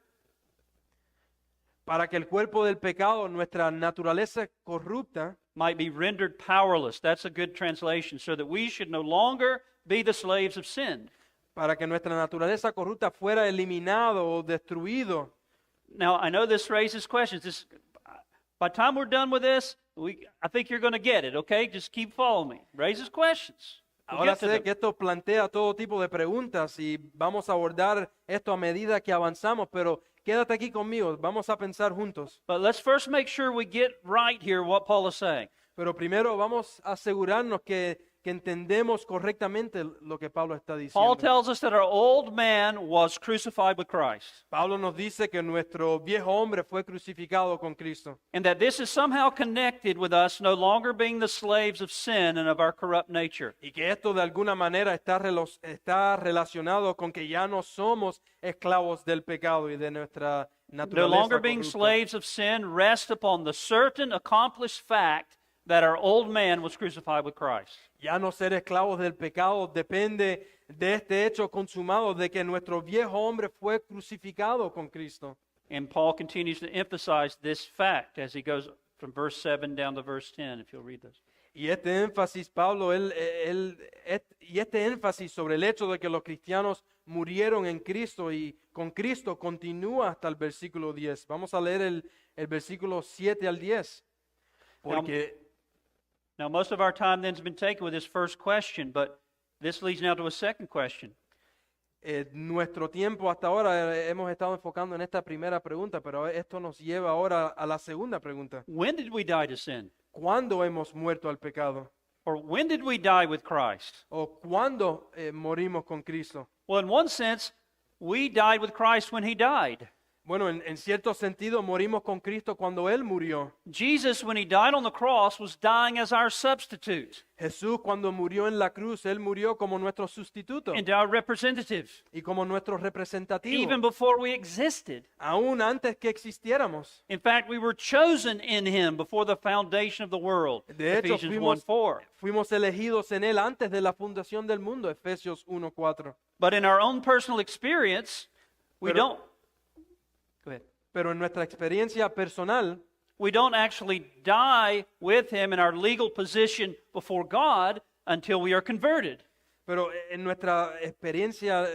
Para que el cuerpo del pecado, nuestra naturaleza corrupta, might be rendered powerless. That's a good translation. So that we should no longer be the slaves of sin. para que nuestra naturaleza corrupta fuera eliminado o destruido. Now, I know this raises questions. By the time we're done with this, I think you're going to get it, okay? Just keep following me. Raises questions. We'll Ahora get to sé them. que esto plantea todo tipo de preguntas y vamos a abordar esto a medida que avanzamos, pero quédate aquí conmigo, vamos a pensar juntos. But let's first make sure we get right here what Paul is saying. Pero primero vamos a asegurarnos que entendemos correctamente lo que Pablo está Paul diciendo. tells us that our old man was crucified with Christ, Pablo nos dice que nuestro viejo hombre fue crucificado con Cristo and that this is somehow connected with us no longer being the slaves of sin and of our corrupt nature. y que esto de alguna manera está relacionado con que ya no somos esclavos del pecado y de nuestra No naturaleza longer being corrupta. slaves of sin rests upon the certain accomplished fact that our old man was crucified with Christ. Ya no ser esclavos del pecado depende de este hecho consumado de que nuestro viejo hombre fue crucificado con Cristo. And Paul continues to emphasize this fact as he goes from verse 7 down to verse 10, if you'll read this. Y este énfasis, Pablo, este énfasis sobre el hecho de que los cristianos murieron en Cristo y con Cristo continúa hasta el versículo 10. Vamos a leer el versículo 7 al 10. Porque Now, most of our time then has been taken with this first question, but this leads now to a second question. nuestro tiempo hasta ahora hemos estado enfocando en esta primera pregunta, pero esto nos lleva ahora a la segunda pregunta. When did we die to sin? ¿Cuándo hemos muerto al pecado? Or when did we die with Christ? ¿O cuándo morimos con Cristo? Well, in one sense, we died with Christ when he died. Bueno, en cierto sentido morimos con Cristo cuando Él murió. Jesus, when he died on the cross, was dying as our substitute Jesús cuando murió en la cruz, Él murió como nuestro sustituto and our representative, y como nuestro representativo, even before we existed. aún antes que existiéramos. In fact, we were chosen in him before the foundation of the world. De hecho, Ephesians 1:4. fuimos elegidos en Él antes de la fundación del mundo, Efesios 1:4. But in our own personal experience, we Pero- don't. Go ahead. Pero en nuestra experiencia personal, We don't actually die with him in our legal position before God until we are converted. pero en nuestra experiencia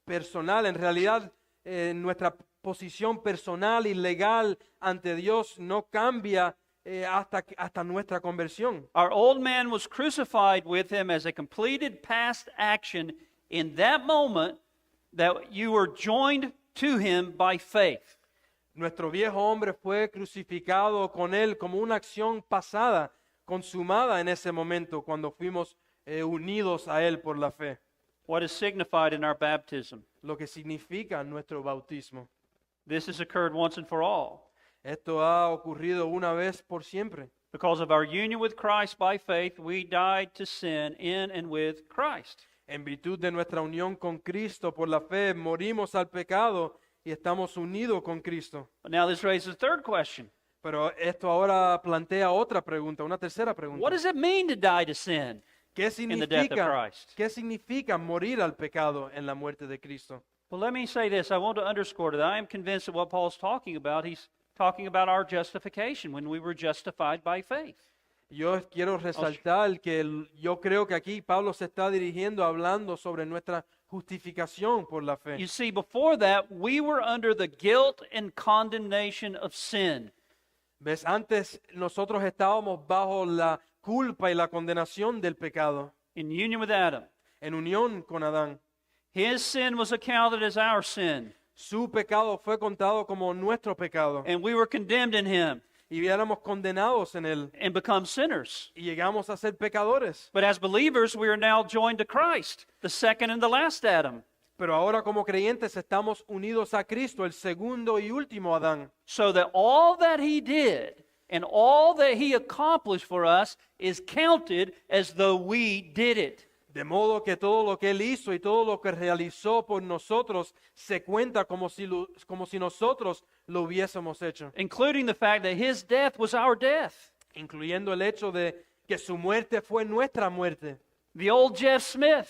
personal, en realidad, nuestra posición personal y legal ante Dios no cambia hasta nuestra conversión. Our old man was crucified with him as a completed past action in that moment that you were joined to him by faith. Nuestro viejo hombre fue crucificado con Él como una acción pasada, consumada en ese momento cuando fuimos unidos a Él por la fe, What is signified in our baptism? lo que significa nuestro bautismo. This has occurred once and for all. Esto ha ocurrido una vez por siempre. Because of our union with Christ by faith, we died to sin in and with Christ. En virtud de nuestra unión con Cristo por la fe, morimos al pecado y estamos unidos con Cristo. Now this raises a third question. Pero esto ahora plantea otra pregunta, una tercera pregunta. What does it mean to die to sin ¿Qué in the death of significa, Christ? qué significa morir al pecado en la muerte de Cristo? Well, let me say this. I want to underscore that I am convinced that what Paul's talking about, he's talking about our justification when we were justified by faith. Yo quiero resaltar que yo creo que aquí Pablo se está dirigiendo, hablando sobre nuestra justificación por la fe. You see, before that, we were under the guilt and condemnation of sin. ¿Ves? Antes nosotros estábamos bajo la culpa y la condenación del pecado, In union with Adam. en unión con Adán. His sin was accounted as our sin, Su pecado fue contado como nuestro pecado and we were condemned in him y éramos condenados en él and become sinners. y llegamos a ser pecadores. But as believers, we are now joined to Christ, the second and the last Adam. Pero ahora como creyentes estamos unidos a Cristo, el segundo y último Adán. So that all that he did and all that he accomplished for us is counted as though we did it. De modo que todo lo que Él hizo y todo lo que realizó por nosotros se cuenta como si nosotros lo hubiésemos hecho, Including the fact that his death was our death. incluyendo el hecho de que su muerte fue nuestra muerte. The old Jeff Smith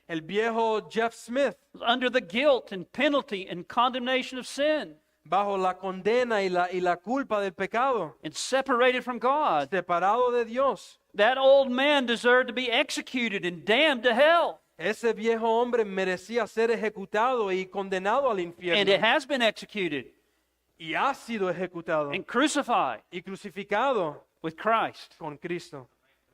El viejo Jeff Smith, was under the guilt and penalty and condemnation of sin bajo la condena y la culpa del pecado, and separated from God. separado de Dios. That old man deserved to be executed and damned to hell. Ese viejo hombre merecía ser ejecutado y condenado al And it infierno. has been executed Y ha sido ejecutado and crucified y crucificado with Christ. con Cristo.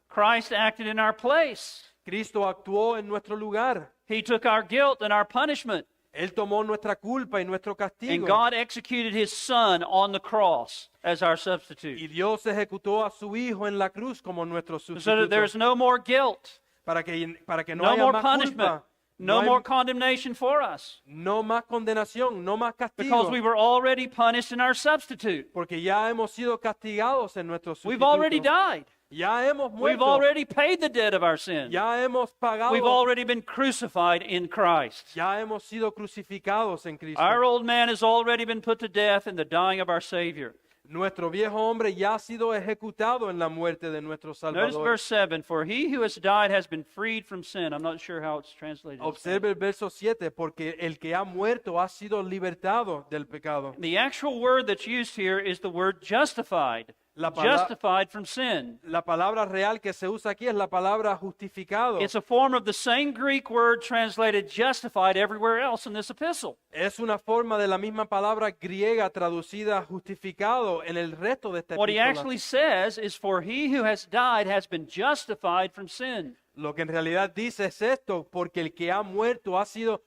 Christ acted in our place. Cristo actuó en nuestro lugar. He took our guilt and our punishment. Él tomó nuestra culpa y nuestro And castigo. God executed his son on the cross as our Y substitute. Dios ejecutó a su Hijo en la cruz como nuestro So that sustituto. there's no more guilt, Para que no no haya more más punishment, culpa, no hay- more condemnation for us. no más condenación, no más Because castigo. we were already punished in our substitute. Porque ya hemos sido castigados en nuestro We've already sustituto. died. Ya hemos We've muerto. already paid the debt of our sin. Ya hemos pagado. We've already been crucified in Christ. Ya hemos sido crucificados en Cristo. Our old man has already been put to death in the dying of our Savior. Nuestro viejo hombre ya ha sido ejecutado en la muerte de nuestro Notice Salvador. verse 7. For he who has died has been freed from sin. I'm not sure how it's translated. in Spanish. Observe el verso 7, porque el que ha muerto ha sido libertado del pecado. The actual word that's used here is the word justified. La pala- Justified from sin. La palabra real que se usa aquí es la palabra justificado. It's a form of the same Greek word translated justified everywhere else in this epistle. Es una forma de la misma palabra griega traducida justificado en el resto de esta What he epístola. actually says is, for he who has died has been justified from sin. Lo que en realidad dice es esto, porque el que ha muerto ha sido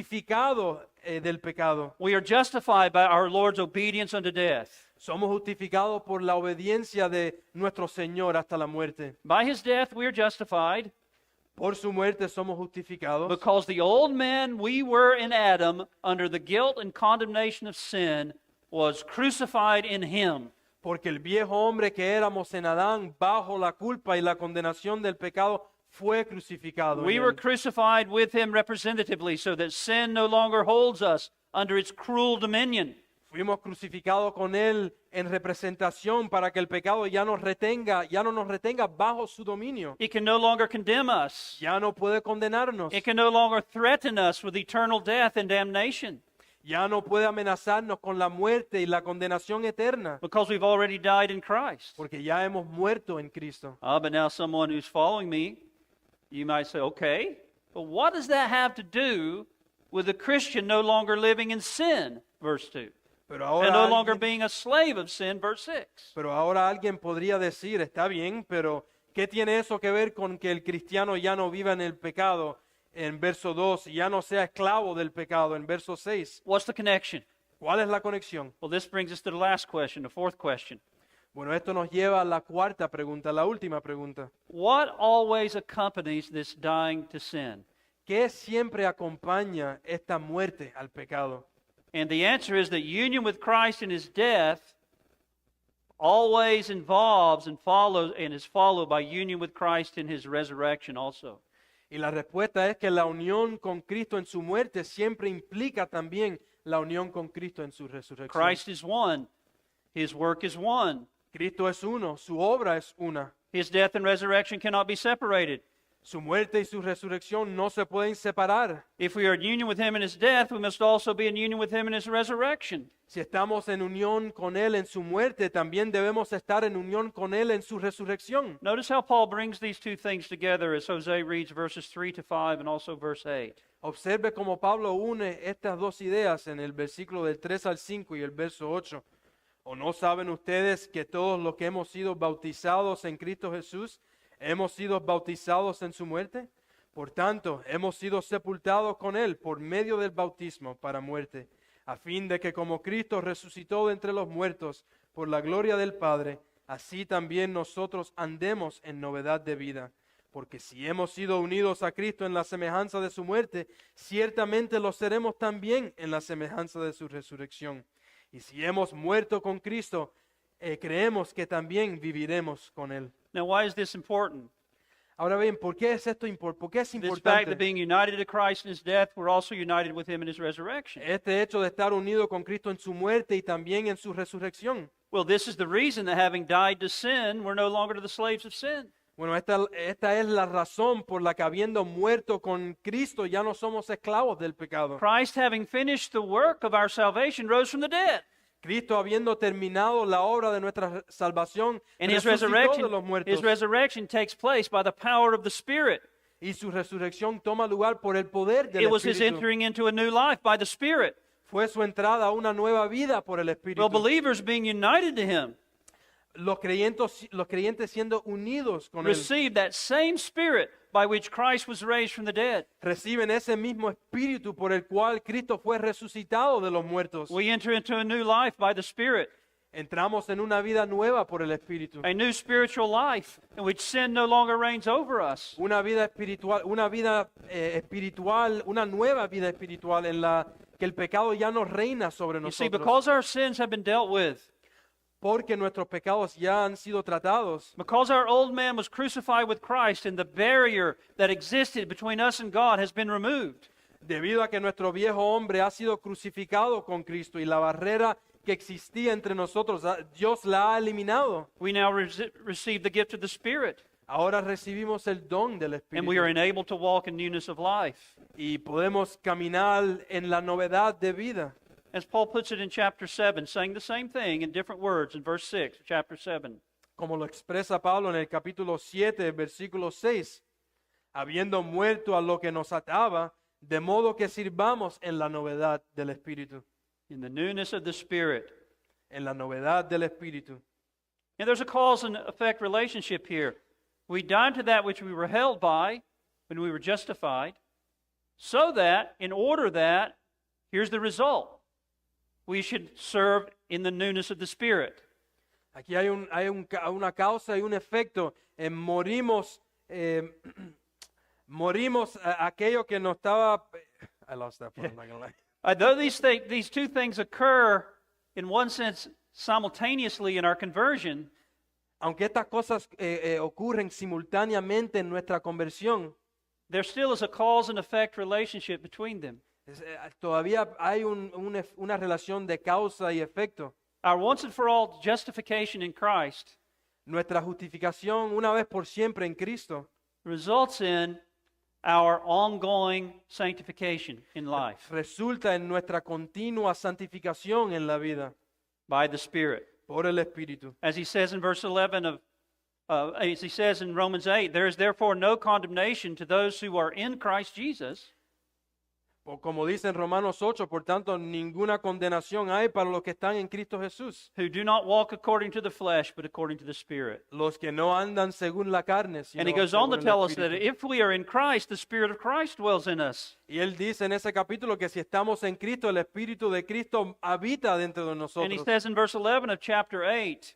justificado del pecado. We are justified by our Lord's obedience unto death. Somos justificados por la obediencia de nuestro Señor hasta la muerte. By his death we are justified Por su muerte somos justificados because the old man we were in Adam under the guilt and condemnation of sin was crucified in him. porque el viejo hombre que éramos en Adán bajo la culpa y la condenación del pecado fue crucificado. en We were él. crucified with him representatively so that sin no longer holds us under its cruel dominion. Fuimos crucificados con él en representación para que el pecado ya nos retenga, ya no nos retenga bajo su dominio. It can no longer condemn us. Ya no puede condenarnos. It can no longer threaten us with eternal death and damnation Ya no puede amenazarnos con la muerte y la condenación eterna, because we've already died in Christ. porque ya hemos muerto en Cristo. But now someone who's following me, you might say, okay, but what does that have to do with the Christian no longer living in sin, verse 2, Pero and no ahora, longer alguien, being a slave of sin, verse 6? pero ahora alguien podría decir, está bien, pero ¿qué tiene eso que ver con que el cristiano ya no viva en el pecado en verso 2 y ya no sea esclavo del pecado en verso 6? What's the connection? ¿Cuál es la conexión? Well, this brings us to the last question, the fourth question. Bueno, esto nos lleva a la cuarta pregunta, la última pregunta. What always accompanies this dying to sin? ¿Qué siempre acompaña esta muerte al pecado? And the answer is that union with Christ in his death always involves and follows and is followed by union with Christ in his resurrection also. Y la respuesta es que la unión con Cristo en su muerte siempre implica también la unión con Cristo en su resurrección. Christ is one. His work is one. Cristo es uno, su obra es una. His death and resurrection cannot be separated. Su muerte y su resurrección no se pueden separar. If we are in union with him in his death, we must also be in union with him in his resurrection. Si estamos en unión con Él en su muerte, también debemos estar en unión con Él en su resurrección. Notice how Paul brings these two things together as Jose reads verses 3 to 5 and also verse 8. Observe cómo Pablo une estas dos ideas en el versículo del 3 al 5 y el verso 8. ¿O no saben ustedes que todos los que hemos sido bautizados en Cristo Jesús, hemos sido bautizados en su muerte? Por tanto, hemos sido sepultados con Él por medio del bautismo para muerte, a fin de que como Cristo resucitó de entre los muertos por la gloria del Padre, así también nosotros andemos en novedad de vida. Porque si hemos sido unidos a Cristo en la semejanza de su muerte, ciertamente lo seremos también en la semejanza de su resurrección. Y si hemos muerto con Cristo, creemos que también viviremos con Él. Now, why is this important? Ahora bien, ¿por qué es esto ¿por qué es This fact that importante? being united to Christ in his death, we're also united with him in his resurrection. Este hecho de estar unido con Cristo en su muerte y también en su resurrección. Well, this is the reason that having died to sin, we're no longer the slaves of sin. Bueno, esta es la razón por la que habiendo muerto con Cristo ya no somos esclavos del pecado. Christ, having finished the work of our salvation, rose from the dead. Cristo habiendo terminado la obra de nuestra salvación, And his resucitó de los muertos. resurrection takes place by the power of the Spirit. Y su resurrección toma lugar por el poder del It was his Espíritu. entering into a new life by the Spirit. Fue su entrada a una nueva vida por el Espíritu. Well, believers being united to him Los creyentes siendo unidos con Él received that same Spirit by which Christ was raised from the dead. reciben ese mismo Espíritu por el cual Cristo fue resucitado de los muertos. We enter into a new life by the Spirit, Entramos en una vida nueva por el Espíritu. a new spiritual life in which sin no longer reigns over us. Una vida espiritual, una nueva vida espiritual en la que el pecado ya no reina sobre You see, nosotros. because our sins have been dealt with, Porque nuestros pecados ya han sido tratados. because our old man was crucified with Christ and the barrier that existed between us and God has been removed. Debido a que nuestro viejo hombre ha sido crucificado con Cristo y la barrera que existía entre nosotros, Dios la ha eliminado. We now receive the gift of the Spirit, Ahora recibimos el don del and we are Espíritu enabled to walk in newness of life. y podemos caminar en la novedad de vida. As Paul puts it in chapter 7, saying the same thing in different words in verse 6, chapter 7. Como lo expresa Pablo en el capítulo 7, versículo 6, habiendo muerto a lo que nos ataba, de modo que sirvamos en la novedad del Espíritu, In the newness of the Spirit. en la novedad del Espíritu. And there's a cause and effect relationship here. We died to that which we were held by when we were justified, so that, in order that, here's the result. We should serve in the newness of the Spirit. Aquí hay una causa y un efecto. Morimos a aquello que nos estaba... I lost that part, I'm not gonna lie. Though these two things occur, in one sense, simultaneously in our conversion, Aunque estas cosas ocurren simultáneamente en nuestra conversión, there still is a cause and effect relationship between them. todavía hay una relación de causa y efecto. Our once and for all justification in Christ Nuestra justificación una vez por siempre en Cristo results in our ongoing sanctification in life resulta en nuestra continua santificación en la vida by the Spirit. por el Espíritu. As he says in verse 11 as he says in Romans 8, there is therefore no condemnation to those who are in Christ Jesus, O como dice en Romanos 8, por tanto, ninguna condenación hay para los que están en Cristo Jesús, who do not walk according to the flesh, but according to the Spirit. los que no andan según la carne, sino And he goes on to según el tell us that Espíritu. if we are in Christ, the Spirit of Christ dwells in us. Y él dice en ese capítulo que si estamos en Cristo, el Espíritu de Cristo habita dentro de And he nosotros. says in verse 11 of chapter 8,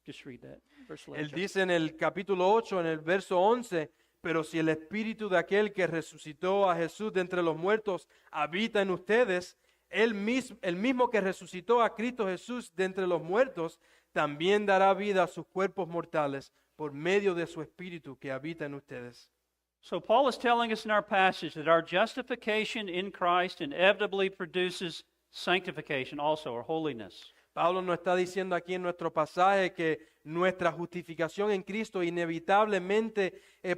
just read that. Verse 11. Él dice en el capítulo 8, en el verso 11, pero si el Espíritu de aquel que resucitó a Jesús de entre los muertos habita en ustedes, el mismo que resucitó a Cristo Jesús de entre los muertos, también dará vida a sus cuerpos mortales por medio de su Espíritu que habita en ustedes. So Paul is telling us in our passage that our justification in Christ inevitably produces sanctification also, or holiness. Pablo nos está diciendo aquí en nuestro pasaje que nuestra justificación en Cristo inevitablemente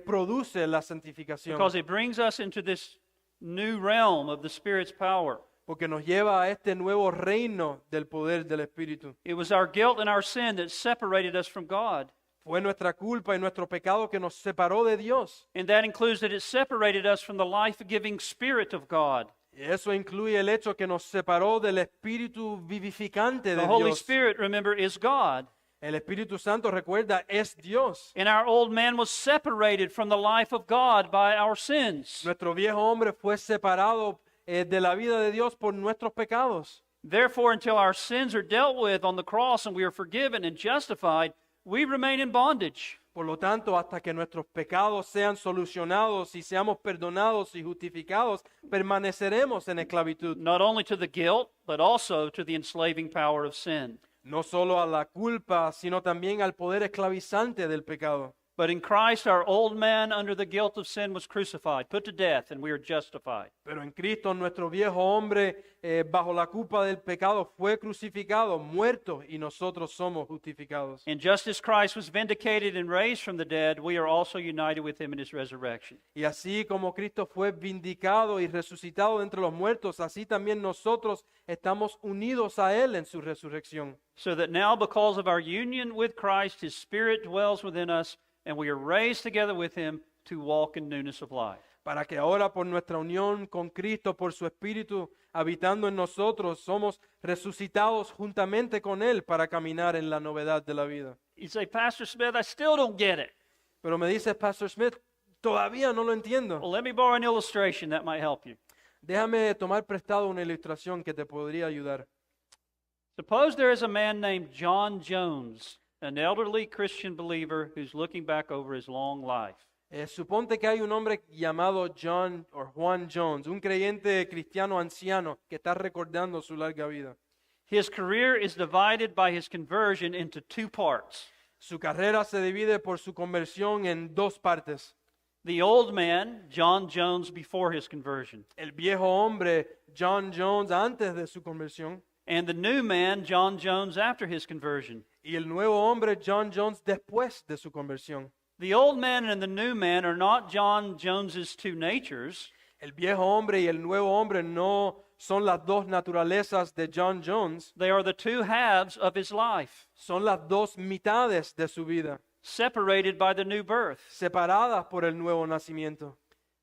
produce la santificación, Because it brings us into this new realm of the Spirit's power. porque nos lleva a este nuevo reino del poder del Espíritu. It was our guilt and our sin that separated us from God. Fue nuestra culpa y nuestro pecado que nos separó de Dios. And that includes that it separated us from the life-giving Spirit of God. Y eso incluye el hecho que nos separó del Espíritu vivificante The de Holy Dios. Spirit, remember, is God. El Espíritu Santo, recuerda, es Dios. And our old man was separated from the life of God by our sins. Nuestro viejo hombre fue separado de la vida de Dios por nuestros pecados. Therefore, until our sins are dealt with on the cross and we are forgiven and justified, we remain in bondage. Por lo tanto, hasta que nuestros pecados sean solucionados y seamos perdonados y justificados, permaneceremos en esclavitud. Not only to the guilt, but also to the enslaving power of sin. No solo a la culpa, sino también al poder esclavizante del pecado. But in Christ, our old man under the guilt of sin was crucified, put to death, and we are justified. Pero en Cristo nuestro viejo hombre bajo la culpa del pecado fue crucificado, muerto, y nosotros somos justificados. And just as Christ was vindicated and raised from the dead, we are also united with him in his resurrection. Y así como Cristo fue vindicado y resucitado de entre los muertos, así también nosotros estamos unidos a Él en su resurrección. So that now, because of our union with Christ, his Spirit dwells within us, and we are raised together with him to walk in newness of life. Para que ahora por nuestra unión con Cristo, por su Espíritu habitando en nosotros, somos resucitados juntamente con Él para caminar en la novedad de la vida. You say, Pastor Smith, I still don't get it. Pero me dice Pastor Smith, todavía no lo entiendo. Well, let me borrow an illustration that might help you. Déjame tomar prestado una ilustración que te podría ayudar. Suppose there is a man named John Jones, an elderly Christian believer who's looking back over his long life. Suponte que hay un hombre llamado John o Juan Jones, un creyente cristiano anciano que está recordando su larga vida. His career is divided by his conversion into two parts. Su carrera se divide por su conversión en dos partes. The old man, John Jones, before his conversion, El viejo hombre John Jones antes de su conversión and the new man, John Jones, after his conversion. y el nuevo hombre John Jones después de su conversión. The old man and the new man are not John Jones's two natures. El viejo hombre y el nuevo hombre no son las dos naturalezas de John Jones, They are the two halves of his life, son las dos mitades de su vida, separated by the new birth. separadas por el nuevo nacimiento.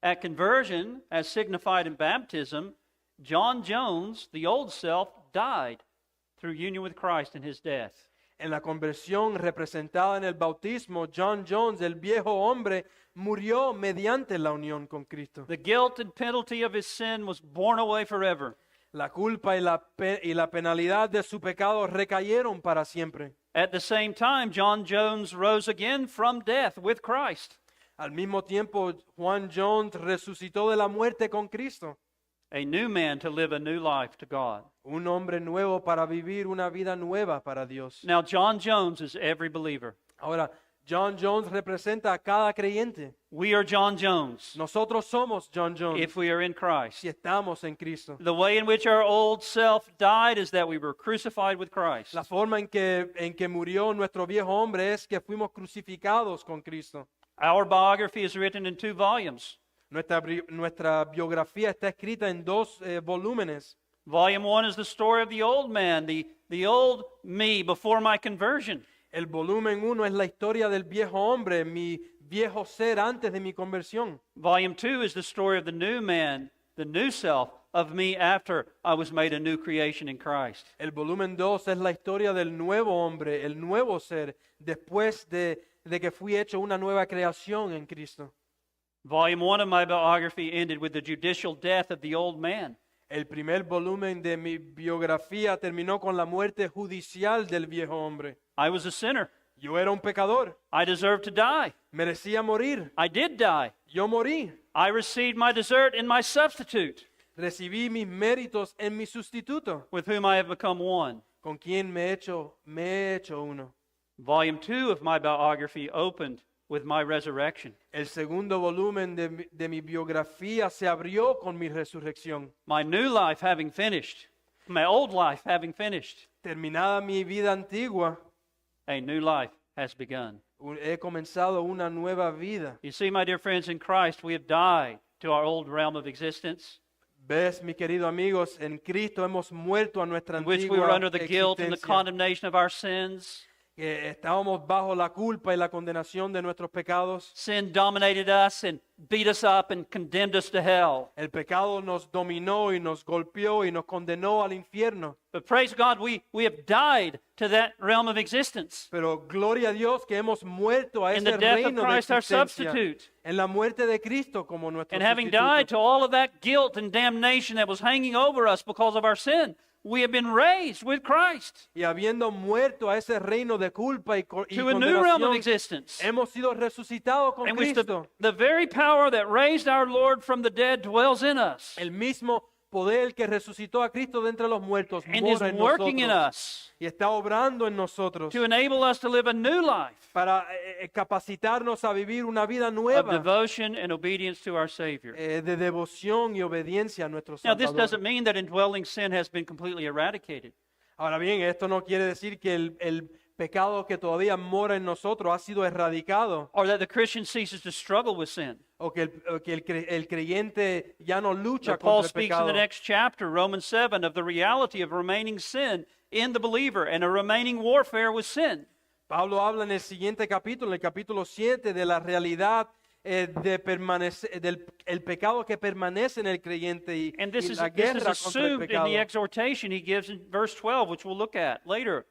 At conversion, as signified in baptism, John Jones, the old self, died through union with Christ in his death. En la conversión representada en el bautismo, John Jones, el viejo hombre, murió mediante la unión con Cristo. The guilt and penalty of his sin was borne away forever. La culpa y la penalidad de su pecado recayeron para siempre. At the same time, John Jones rose again from death with Christ. Al mismo tiempo, Juan Jones resucitó de la muerte con Cristo. A new man to live a new life to God. Un hombre nuevo para vivir una vida nueva para Dios. Now, John Jones is every believer. Ahora, John Jones representa a cada creyente. We are John Jones Nosotros somos John Jones if we are in Christ. si estamos en Cristo. The way in which our old self died is that we were crucified with Christ. La forma en que murió nuestro viejo hombre es que fuimos crucificados con Cristo. Our biography is written in 2 volumes. Nuestra biografía está escrita en dos volúmenes. Volume 1 is the story of the old man, the old me before my conversion. El volumen 1 es la historia del viejo hombre, mi viejo ser antes de mi conversión. Volume 2 is the story of the new man, the new self of me after I was made a new creation in Christ. El volumen 2 es la historia del nuevo hombre, el nuevo ser, después de que fui hecho una nueva creación en Cristo. Volume 1 of my biography ended with the judicial death of the old man. El primer volumen de mi biografía terminó con la muerte judicial del viejo hombre. I was a sinner. Yo era un pecador, I deserved to die. merecía morir. I did die. Yo morí. I received my desert in my substitute, Recibí mis méritos en mi sustituto, with whom I have become one. con quien me he hecho uno. Volume 2 of my biography opened with my resurrection. El segundo volumen de mi biografía se abrió con mi resurrección. My new life having finished, my old life having finished, Terminada mi vida antigua, a new life has begun. he comenzado una nueva vida. You see, my dear friends, in Christ, we have died to our old realm of existence, ¿Ves, mis queridos amigos? En Cristo hemos muerto a nuestra in which we were antigua under the guilt and the existencia. condemnation of our sins. Que estábamos bajo la culpa y la condenación de nuestros pecados. Sin dominated us and beat us up and condemned us to hell. El pecado nos dominó y nos golpeó y nos condenó al infierno. But praise God, we have died to that realm of existence. Pero gloria a Dios que hemos muerto a In ese the death of reino de Christ, our existencia. substitute. En la muerte de Cristo como nuestro And having sustituto. died to all of that guilt and damnation that was hanging over us because of our sin, we have been raised with Christ Y habiendo muerto a ese reino de culpa y to a new realm of condenación, existence, hemos sido resucitados con in which Cristo. the very power that raised our Lord from the dead dwells in us El mismo poder que resucitó a Cristo de entre los muertos and is mora en working in nosotros us y está obrando en nosotros to enable us to live a new life para capacitarnos a vivir una vida of nueva devotion and obedience to our Savior. de devoción y obediencia a nuestro Now, this Salvador. doesn't mean that indwelling sin has been completely eradicated. Ahora bien, esto no quiere decir que el pecado que todavía mora en nosotros ha sido erradicado Or that the Christian ceases to struggle with sin. o que el creyente ya no lucha But Paul contra el speaks in pecado. the next chapter, Romans 7, of the reality of remaining sin in the believer and a remaining warfare with sin. Pablo habla en el siguiente capítulo, en el capítulo 7, de la realidad de permanecer, del el pecado que permanece en el creyente y, And this y is, la this is guerra contra el assumed in pecado. the exhortation he gives in verse 12, which we'll look at later.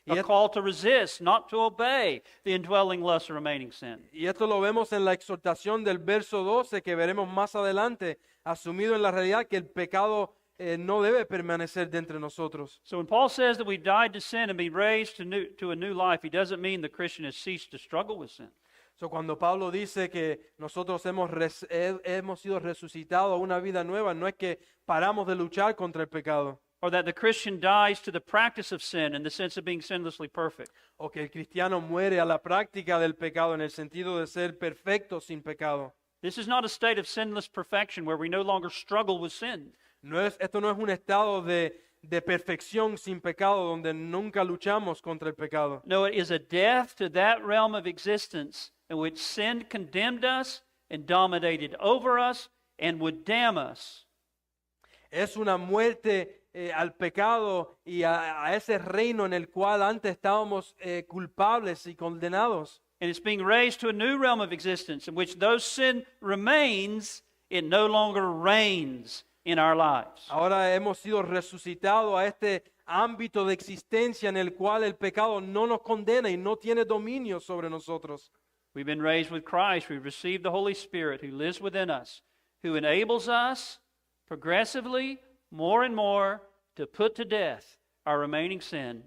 A Yet- call to resist, not to obey the indwelling lust of remaining sin. Y esto lo vemos en la exhortación del verso 12 que veremos más adelante, asumido en la realidad que el pecado no debe permanecer de entre nosotros. So when Paul says that we've died to sin and been raised to a new life, he doesn't mean the Christian has ceased to struggle with sin. So, cuando Pablo dice que nosotros hemos sido resucitados a una vida nueva, no es que paramos de luchar contra el pecado, Or that the Christian dies to the practice of sin in the sense of being sinlessly perfect. o que el cristiano muere a la práctica del pecado en el sentido de ser perfecto sin pecado. This is not a state of sinless perfection where we no longer struggle with sin. Esto no es un estado de perfección sin pecado donde nunca luchamos contra el pecado. No, it is a death to that realm of existence in which sin condemned us and dominated over us and would damn us. Es una muerte al pecado y a ese reino en el cual antes estábamos culpables y condenados. And it's being raised to a new realm of existence in which though sin remains, it no longer reigns in our lives. Ahora hemos sido resucitados a este ámbito de existencia en el cual el pecado no nos condena y no tiene dominio sobre nosotros. We've been raised with Christ. We've received the Holy Spirit who lives within us, who enables us progressively, more and more, to put to death our remaining sin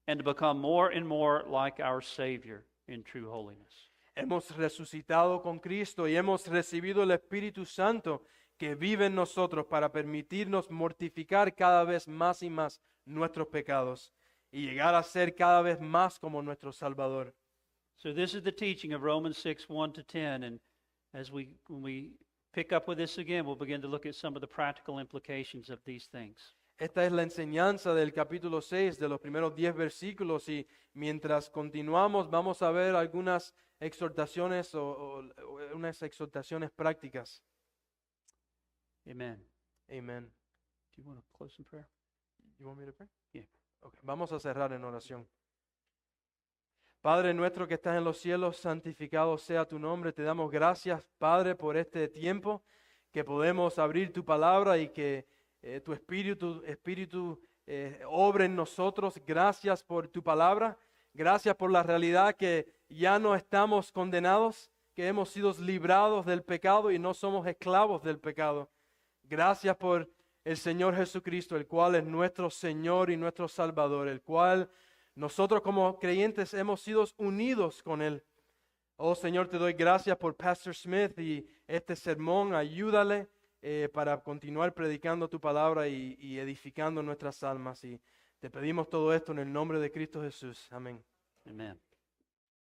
and to become more and more like our Savior in true holiness. Hemos resucitado con Cristo y hemos recibido el Espíritu Santo que vive en nosotros para permitirnos mortificar cada vez más y más nuestros pecados y llegar a ser cada vez más como nuestro Salvador. So this is the teaching of Romans 6, 1 to 10. And when we pick up with this again, we'll begin to look at some of the practical implications of these things. Esta es la enseñanza del capítulo 6 de los primeros 10 versículos y mientras continuamos vamos a ver algunas exhortaciones o unas exhortaciones prácticas. Amen. Amén. Do you want to close in prayer? You want me to pray? Yeah. Okay, vamos a cerrar en oración. Padre nuestro que estás en los cielos, santificado sea tu nombre. Te damos gracias, Padre, por este tiempo que podemos abrir tu palabra y que tu espíritu obre en nosotros. Gracias por tu palabra. Gracias por la realidad que ya no estamos condenados, que hemos sido librados del pecado y no somos esclavos del pecado. Gracias por el Señor Jesucristo, el cual es nuestro Señor y nuestro Salvador, el cual nosotros como creyentes hemos sido unidos con Él. Oh Señor, te doy gracias por Pastor Smith y este sermón. Ayúdale para continuar predicando tu palabra y edificando nuestras almas. Y te pedimos todo esto en el nombre de Cristo Jesús. Amén. Amen.